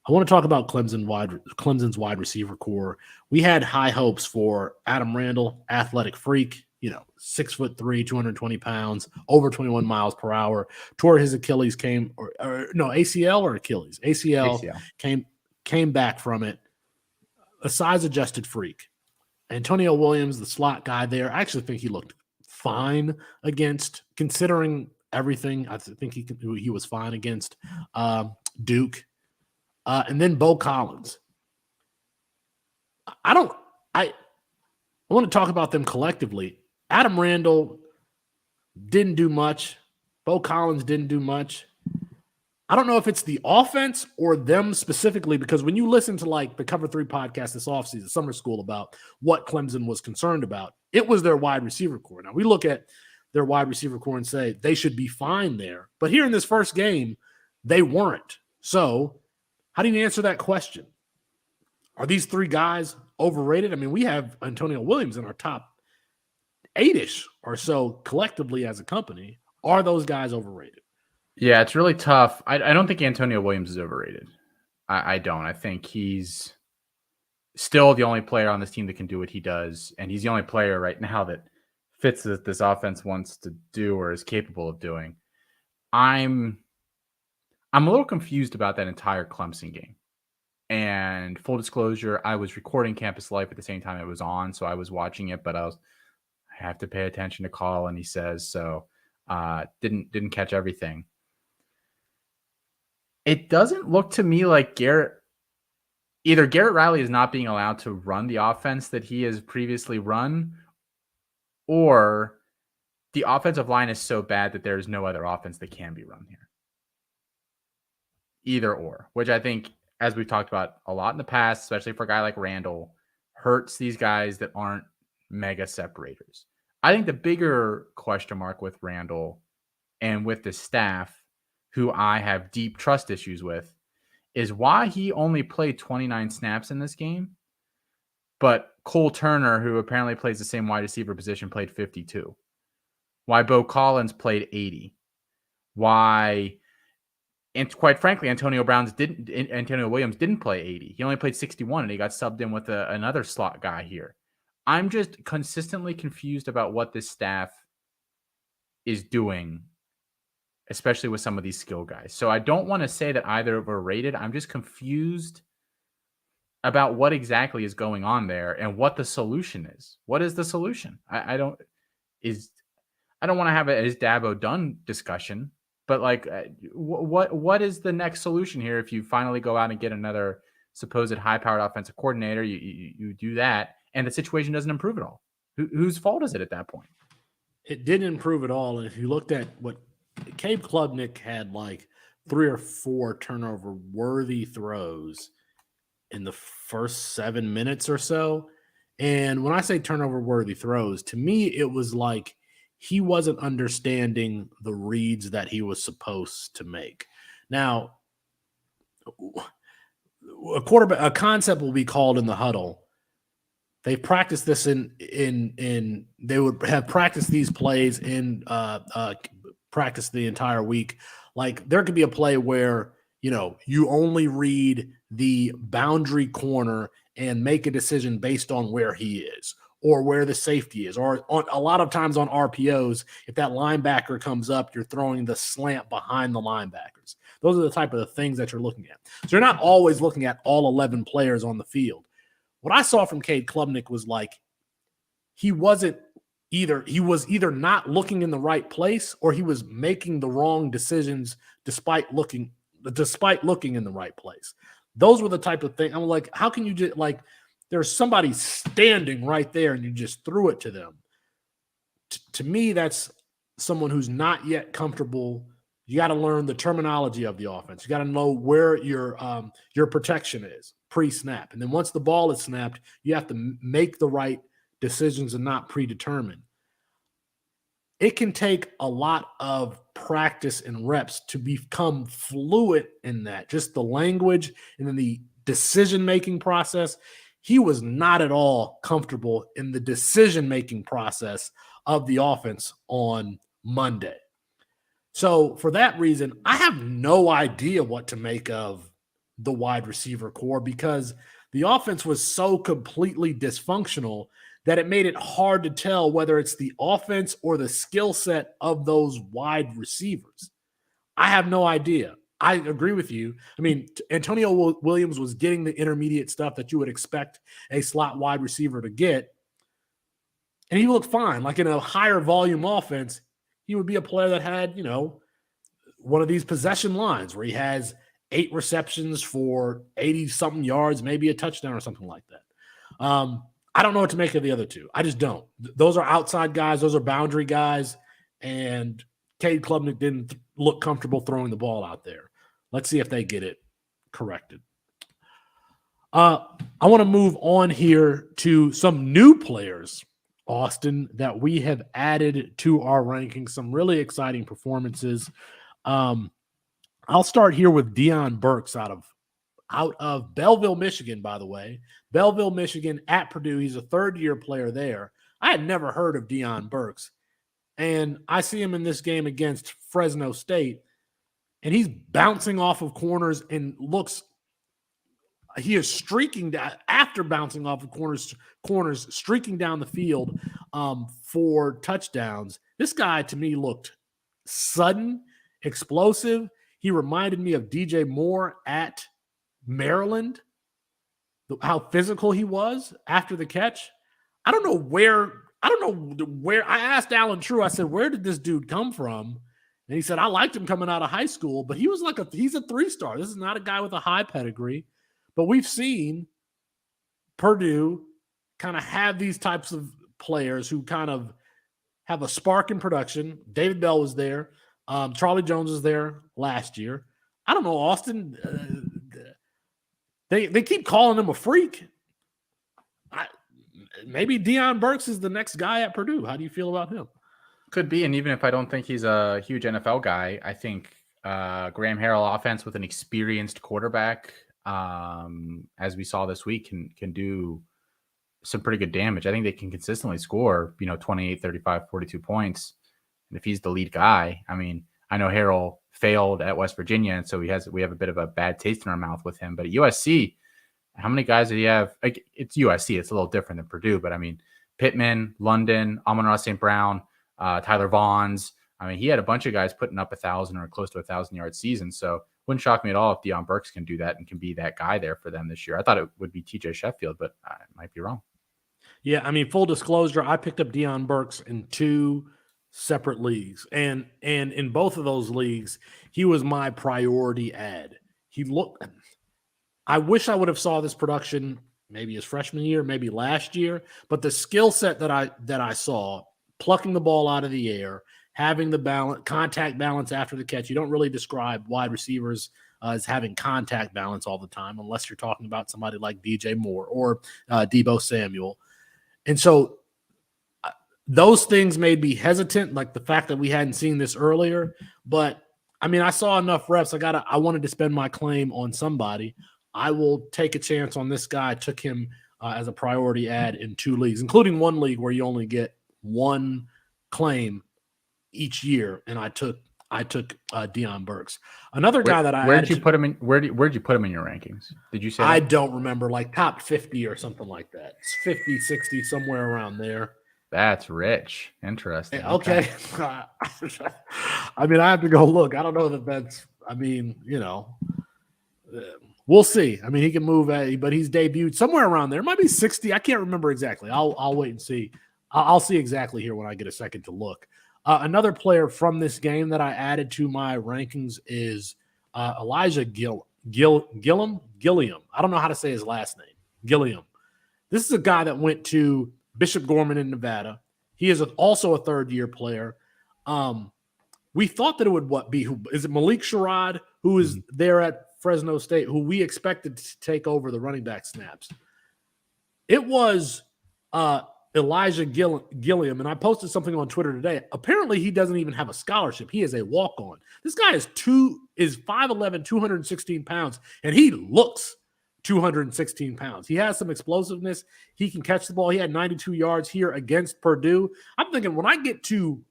I want to talk about Clemson's wide receiver core. We had high hopes for Adam Randall, athletic freak, 6'3", 220 pounds, over 21 miles per hour. Tore his Achilles, ACL or Achilles? ACL. Came back from it. A size-adjusted freak. Antonio Williams, the slot guy there, I actually think he looked fine against, considering everything. I think he was fine against Duke. And then Bo Collins. I want to talk about them collectively. Adam Randall didn't do much. Bo Collins didn't do much. I don't know if it's the offense or them specifically, because when you listen to like the Cover 3 podcast this offseason, summer school, about what Clemson was concerned about, it was their wide receiver core. Now we look at their wide receiver core and say they should be fine there. But here in this first game, they weren't. So how do you answer that question? Are these three guys overrated? I mean, we have Antonio Williams in our top 8-ish or so collectively as a company. Are those guys overrated? Yeah, it's really tough. I don't think Antonio Williams is overrated. I don't. I think he's still the only player on this team that can do what he does, and he's the only player right now that fits what this offense wants to do or is capable of doing. I'm a little confused about that entire Clemson game. And full disclosure, I was recording Campus Life at the same time it was on, so I was watching it, but I have to pay attention to call, and he says so. Didn't catch everything. It doesn't look to me like either Garrett Riley is not being allowed to run the offense that he has previously run, or the offensive line is so bad that there's no other offense that can be run here. Either or, which I think, as we've talked about a lot in the past, especially for a guy like Randall, hurts these guys that aren't mega separators. I think the bigger question mark with Randall and with the staff, who I have deep trust issues with, is why he only played 29 snaps in this game, but Cole Turner, who apparently plays the same wide receiver position, played 52. Why Bo Collins played 80. Why, and quite frankly, Antonio Williams didn't play 80. He only played 61, and he got subbed in with another slot guy here. I'm just consistently confused about what this staff is doing, especially with some of these skill guys. So I don't want to say that either overrated. I'm just confused about what exactly is going on there and what the solution is. What is the solution? I don't want to have a is Dabo done discussion, but like, what is the next solution here? If you finally go out and get another supposed high-powered offensive coordinator, you do that, and the situation doesn't improve at all. Whose fault is it at that point? It didn't improve at all. And if you looked at what Cade Klubnik had, like 3 or 4 turnover-worthy throws in the first 7 minutes or so. And when I say turnover-worthy throws, to me, it was like he wasn't understanding the reads that he was supposed to make. Now, a concept will be called in the huddle. They've practiced this in they would have practiced these plays in practice the entire week. Like there could be a play where, you only read the boundary corner and make a decision based on where he is or where the safety is, or a lot of times on RPOs, if that linebacker comes up, you're throwing the slant behind the linebackers. Those are the type of the things that you're looking at. So you're not always looking at all 11 players on the field. What I saw from Cade Klubnik was like he was either not looking in the right place or he was making the wrong decisions despite looking in the right place. Those were the type of thing. I'm like, how can you just like there's somebody standing right there and you just threw it to them? To me, that's someone who's not yet comfortable. You got to learn the terminology of the offense. You got to know where your protection is pre-snap. And then once the ball is snapped, you have to make the right decisions and not predetermine. It can take a lot of practice and reps to become fluid in that, just the language and then the decision-making process. He was not at all comfortable in the decision-making process of the offense on Monday. So for that reason, I have no idea what to make of the wide receiver core because the offense was so completely dysfunctional that it made it hard to tell whether it's the offense or the skill set of those wide receivers. I have no idea. I agree with you. I mean, Antonio Williams was getting the intermediate stuff that you would expect a slot wide receiver to get, and he looked fine. Like in a higher volume offense, he would be a player that had, one of these possession lines where he has 8 receptions for 80-something yards, maybe a touchdown or something like that. I don't know what to make of the other two. I just don't. Those are outside guys. Those are boundary guys. And Cade Klubnik didn't look comfortable throwing the ball out there. Let's see if they get it corrected. I want to move on here to some new players, Austin, that we have added to our rankings. Some really exciting performances. I'll start here with Deion Burks out of Belleville, Michigan, by the way. Belleville, Michigan at Purdue. He's a third-year player there. I had never heard of Deion Burks. And I see him in this game against Fresno State, and he's bouncing off of corners and he is streaking down after bouncing off of corners, streaking down the field for touchdowns. This guy, to me, looked sudden, explosive. He reminded me of DJ Moore at Maryland, how physical he was after the catch. I don't know where. I asked Alan True, I said, where did this dude come from? And he said, I liked him coming out of high school, but he's a 3-star. This is not a guy with a high pedigree. But we've seen Purdue kind of have these types of players who kind of have a spark in production. David Bell was there. Charlie Jones was there last year. I don't know, Austin. They keep calling him a freak. Maybe Deion Burks is the next guy at Purdue. How do you feel about him? Could be, and even if I don't think he's a huge NFL guy, I think Graham Harrell offense with an experienced quarterback, as we saw this week, can do some pretty good damage. I think they can consistently score, 28, 35, 42 points. And if he's the lead guy, I mean, I know Harrell failed at West Virginia, and so we have a bit of a bad taste in our mouth with him. But at USC, how many guys did he have? Like, it's USC. It's a little different than Purdue, but I mean, Pittman, London, Amon-Ra St. Brown, Tyler Vaughns. I mean, he had a bunch of guys putting up 1,000 or close to 1,000 yard season. So wouldn't shock me at all if Deion Burks can do that and can be that guy there for them this year. I thought it would be TJ Sheffield, but I might be wrong. Yeah, I mean, full disclosure, I picked up Deion Burks in 2 separate leagues, and in both of those leagues, he was my priority ad. I wish I would have saw this production maybe his freshman year, maybe last year, but the skill set that I saw, plucking the ball out of the air, having the contact balance after the catch. You don't really describe wide receivers as having contact balance all the time, unless you're talking about somebody like DJ Moore or Deebo Samuel. And so those things made me hesitant, like the fact that we hadn't seen this earlier. But I mean, I saw enough reps. I wanted to spend my claim on somebody. I will take a chance on this guy. I took him as a priority ad in 2 leagues, including 1 league where you only get 1 claim each year. And I took Deion Burks. Another guy that where'd you put him in? Where'd you put him in your rankings? Did you say I that? don't remember, like top 50 or something like that. It's 50, 60, somewhere around there. That's rich. Interesting. Okay. I mean, I have to go look. I don't know that's, I mean, we'll see. I mean, he can move, but he's debuted somewhere around there. It might be 60. I can't remember exactly. I'll wait and see. I'll see exactly here when I get a second to look. Another player from this game that I added to my rankings is Elijah Gilliam. I don't know how to say his last name. Gilliam. This is a guy that went to Bishop Gorman in Nevada. He is also a third-year player. We thought that it would be is it Malik Sherrod, who is there at Fresno State, who we expected to take over the running back snaps. It was Elijah Gilliam, and I posted something on Twitter today. Apparently, he doesn't even have a scholarship. He is a walk-on. This guy is 5'11", 216 pounds, and he looks 216 pounds. He has some explosiveness. He can catch the ball. He had 92 yards here against Purdue. I'm thinking when I get to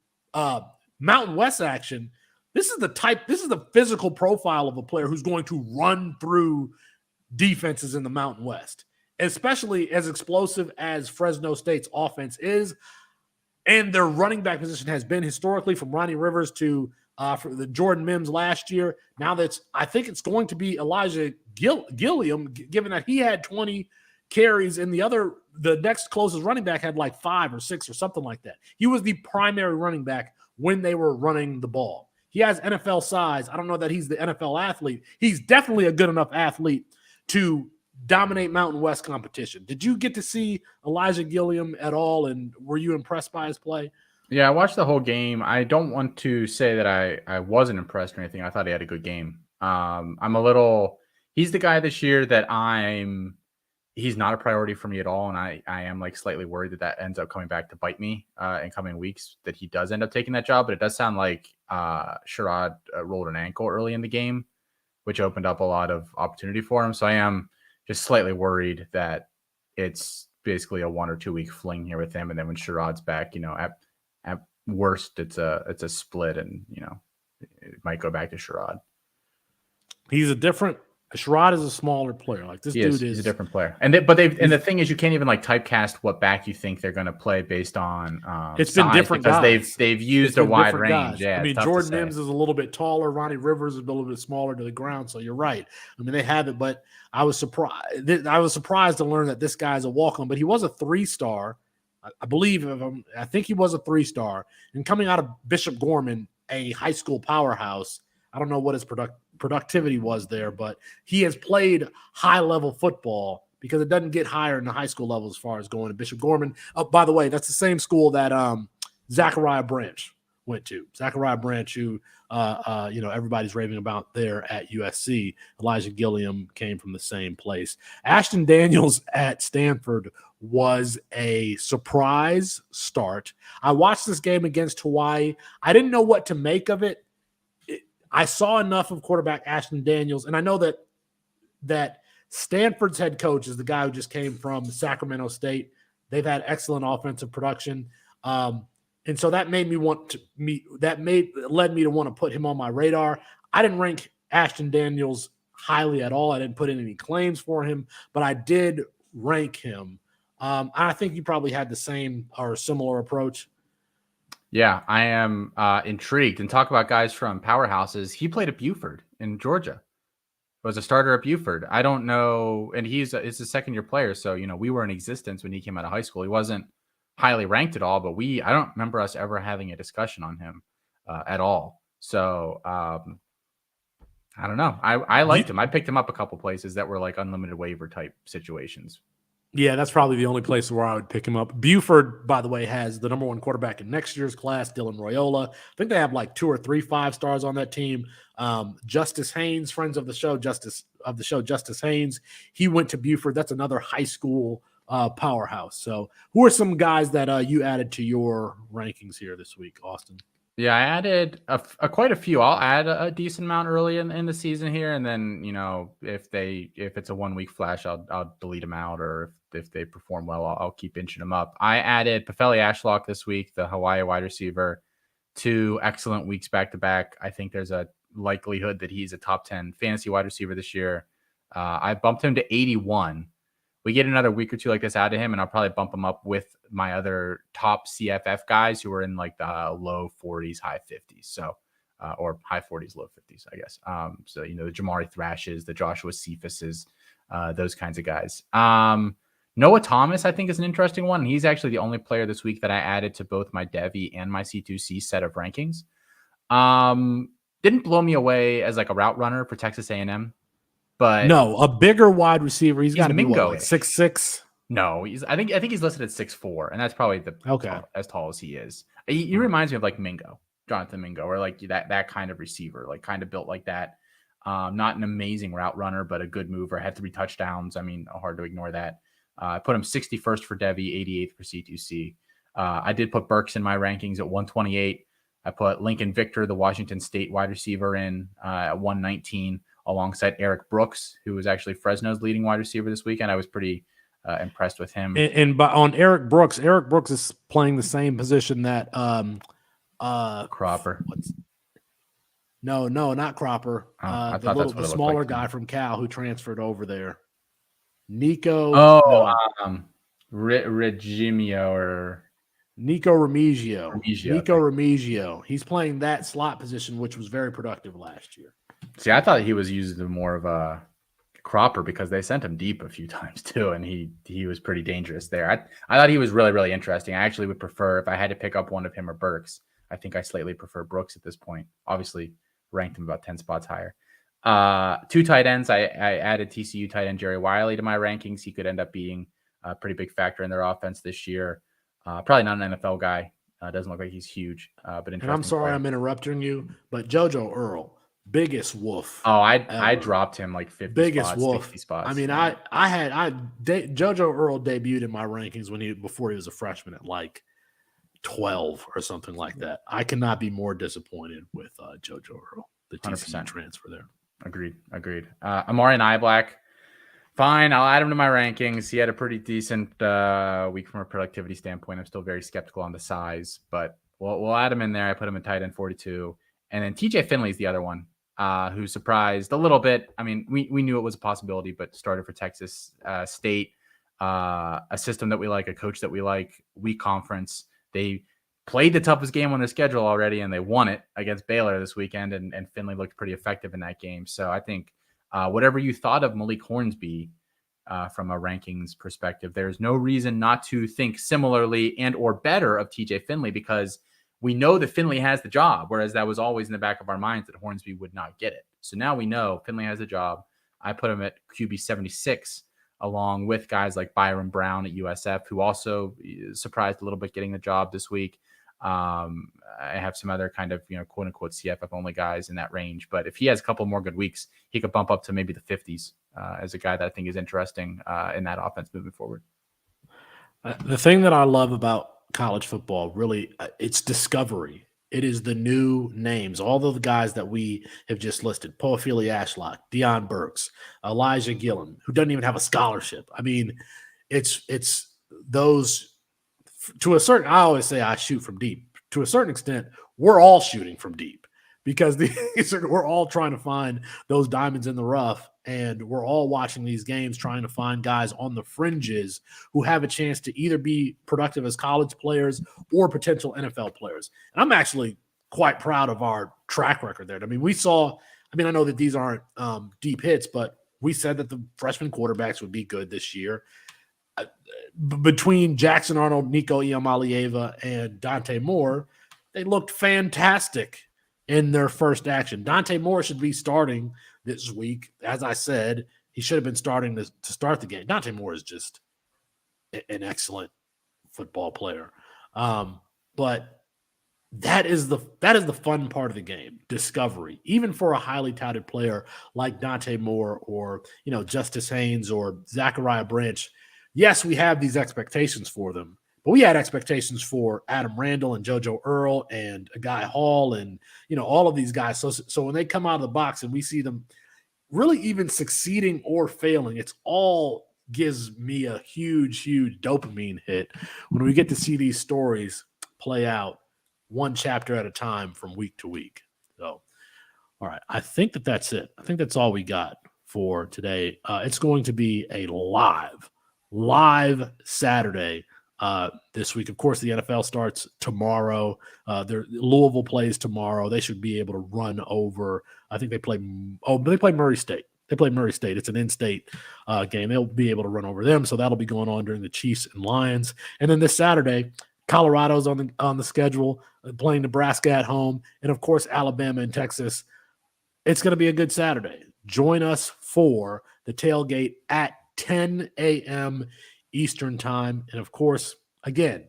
Mountain West action, this is the physical profile of a player who's going to run through defenses in the Mountain West, especially as explosive as Fresno State's offense is. And their running back position has been historically from Ronnie Rivers to for the Jordan Mims last year. Now I think it's going to be Elijah Gilliam, given that he had 20 carries and the next closest running back had like 5 or 6 or something like that. He was the primary running back when they were running the ball. He has NFL size. I don't know that he's the NFL athlete. He's definitely a good enough athlete to dominate Mountain West competition. Did you get to see Elijah Gilliam at all, and were you impressed by his play? Yeah, I watched the whole game. I don't want to say that I wasn't impressed or anything. I thought he had a good game. He's the guy this year that he's not a priority for me at all. And I am like slightly worried that ends up coming back to bite me in coming weeks, that he does end up taking that job. But it does sound like Sherrod rolled an ankle early in the game, which opened up a lot of opportunity for him. So I am just slightly worried that it's basically a 1 or 2 week fling here with him. And then when Sherrod's back, at worst, it's a split, and it might go back to Sherrod. Sherrod is a smaller player. Like this dude is. He's a different player. And the thing is, you can't even like typecast what back you think they're going to play based on. It's been different because guys. they've used a wide range. Guys. Yeah, I mean, Jordan Mims is a little bit taller. Ronnie Rivers is a little bit smaller to the ground. So you're right. I mean, they have it, but I was surprised to learn that this guy's a walk-on. But he was a 3-star. I think he was a 3-star. And coming out of Bishop Gorman, a high school powerhouse, I don't know what his productivity was there, but he has played high-level football because it doesn't get higher in the high school level as far as going to Bishop Gorman. Oh, by the way, that's the same school that Zachariah Branch went to. Zachariah Branch, who everybody's raving about there at USC. Elijah Gilliam came from the same place. Ashton Daniels at Stanford was a surprise start. I watched this game against Hawaii. I didn't know what to make of it. I saw enough of quarterback Ashton Daniels, and I know that Stanford's head coach is the guy who just came from Sacramento State. They've had excellent offensive production, and so that led me to want to put him on my radar. I didn't rank Ashton Daniels highly at all. I didn't put in any claims for him, but I did rank him. I think you probably had the same or similar approach. Yeah, I am intrigued. And talk about guys from powerhouses. He played at Buford in Georgia. was a starter at Buford. I don't know. And he's a second-year player. So, we were in existence when he came out of high school. He wasn't highly ranked at all, but I don't remember us ever having a discussion on him at all. So, I don't know. I liked him. I picked him up a couple places that were like unlimited waiver type situations. Yeah, that's probably the only place where I would pick him up. Buford, by the way, has the number 1 quarterback in next year's class, Dylan Royola. I think they have like 2 or 3 5-stars on that team. Justice Haynes, friends of the show, Justice Haynes, he went to Buford. That's another high school powerhouse. So who are some guys that you added to your rankings here this week, Austin? Yeah, I added quite a few. I'll add a decent amount early in the season here, and then if it's a 1-week flash, I'll delete them out, or if they perform well, I'll keep inching them up. I added Pefeli Ashlock this week, the Hawaii wide receiver, 2 excellent weeks back to back. I think there's a likelihood that he's a top 10 fantasy wide receiver this year. I bumped him to 81. We get another week or 2 like this out of him, and I'll probably bump him up with my other top CFF guys who are in like the low 40s, high 50s. So, or high 40s, low 50s, I guess. So, the Jamari Thrashes, the Joshua Cephas's, those kinds of guys. Noah Thomas, I think, is an interesting one. He's actually the only player this week that I added to both my Devy and my C2C set of rankings. Didn't blow me away as like a route runner for Texas A&M. But no, a bigger wide receiver. He's got to be Mingo-ish. like 6'6". No, I think he's listed at 6'4", and that's probably as tall as he is. He reminds me of like Jonathan Mingo, or like that kind of receiver, like kind of built like that. Not an amazing route runner, but a good mover. Had 3 touchdowns. I mean, hard to ignore that. I put him 61st for Devy, 88th for C2C. I did put Burks in my rankings at 128. I put Lincoln Victor, the Washington State wide receiver, in at 119. Alongside Eric Brooks, who was actually Fresno's leading wide receiver this weekend. I was pretty impressed with him. And on Eric Brooks is playing the same position that Cropper. No, not Cropper. The smaller guy from Cal who transferred over there. Nico. Regimio or Nico Remigio. Nico Remigio. He's playing that slot position, which was very productive last year. See, I thought he was using more of a Cropper because they sent him deep a few times too, and he was pretty dangerous there. I thought he was really, really interesting. I actually would prefer, if I had to pick up one of him or Burks, I think I slightly prefer Brooks at this point. Obviously, ranked him about 10 spots higher. 2 tight ends. I added TCU tight end Jerry Wiley to my rankings. He could end up being a pretty big factor in their offense this year. Probably not an NFL guy. Doesn't look like he's huge, but interesting. And I'm sorry I'm interrupting you, but JoJo Earl. Biggest wolf. Oh, I dropped him like 50 biggest spots, wolf. 60 spots. I mean, JoJo Earl debuted in my rankings before he was a freshman at like 12 or something like that. I cannot be more disappointed with JoJo Earl, the TCU transfer there. Agreed. Amari Niblack, fine. I'll add him to my rankings. He had a pretty decent week from a productivity standpoint. I'm still very skeptical on the size, but we'll add him in there. I put him in tight end 42. And then TJ Finley is the other one. Who surprised a little bit. I mean, we knew it was a possibility, but started for Texas State, a system that we like, a coach that we like, weak conference. They played the toughest game on their schedule already, and they won it against Baylor this weekend, and Finley looked pretty effective in that game. So I think whatever you thought of Malik Hornsby from a rankings perspective, there's no reason not to think similarly and or better of TJ Finley, because we know that Finley has the job, whereas that was always in the back of our minds that Hornsby would not get it. So now we know Finley has a job. I put him at QB 76, along with guys like Byron Brown at USF, who also surprised a little bit getting the job this week. I have some other kind of, quote unquote CFF only guys in that range. But if he has a couple more good weeks, he could bump up to maybe the 50s as a guy that I think is interesting in that offense moving forward. The thing that I love about college football, really, it's discovery. It is the new names, all of the guys that we have just listed: Pefeli Ashlock, Deion Burks, Elijah Gillen, who doesn't even have a scholarship. I mean, it's those, to a certain, I always say I shoot from deep. To a certain extent, we're all shooting from deep, because we're all trying to find those diamonds in the rough, and we're all watching these games trying to find guys on the fringes who have a chance to either be productive as college players or potential NFL players. And I'm actually quite proud of our track record there. I mean, we saw, I mean, I know that these aren't deep hits, but we said that the freshman quarterbacks would be good this year. Between Jackson Arnold, Nico Iamaleava, and Dante Moore, they looked fantastic in their first action. Dante Moore should be starting this week. As I said, he should have been starting to start the game. Dante Moore is just an excellent football player. But that is the fun part of the game, discovery. Even for a highly touted player like Dante Moore or, Justice Haynes or Zachariah Branch, yes, we have these expectations for them, but we had expectations for Adam Randall and JoJo Earl and a Guy Hall and, all of these guys. So when they come out of the box and we see them really even succeeding or failing, it's all gives me a huge, huge dopamine hit when we get to see these stories play out one chapter at a time from week to week. So, all right, I think that's it. I think that's all we got for today. It's going to be a live Saturday this week. Of course, the NFL starts tomorrow. Louisville plays tomorrow. They should be able to run over. I think they play Murray State. They play Murray State. It's an in-state game. They'll be able to run over them. So that'll be going on during the Chiefs and Lions. And then this Saturday, Colorado's on the schedule, playing Nebraska at home, and of course Alabama and Texas. It's going to be a good Saturday. Join us for the tailgate at 10 a.m. Eastern time. And of course, again,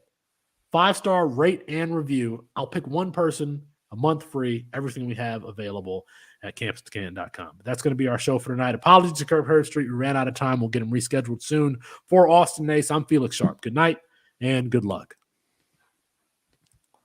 5-star rate and review. I'll pick one person, a month free, everything we have available at campusdecan.com. That's going to be our show for tonight. Apologies to Kirk Herbstreit. We ran out of time. We'll get him rescheduled soon. For Austin Nace, I'm Felix Sharpe. Good night and good luck.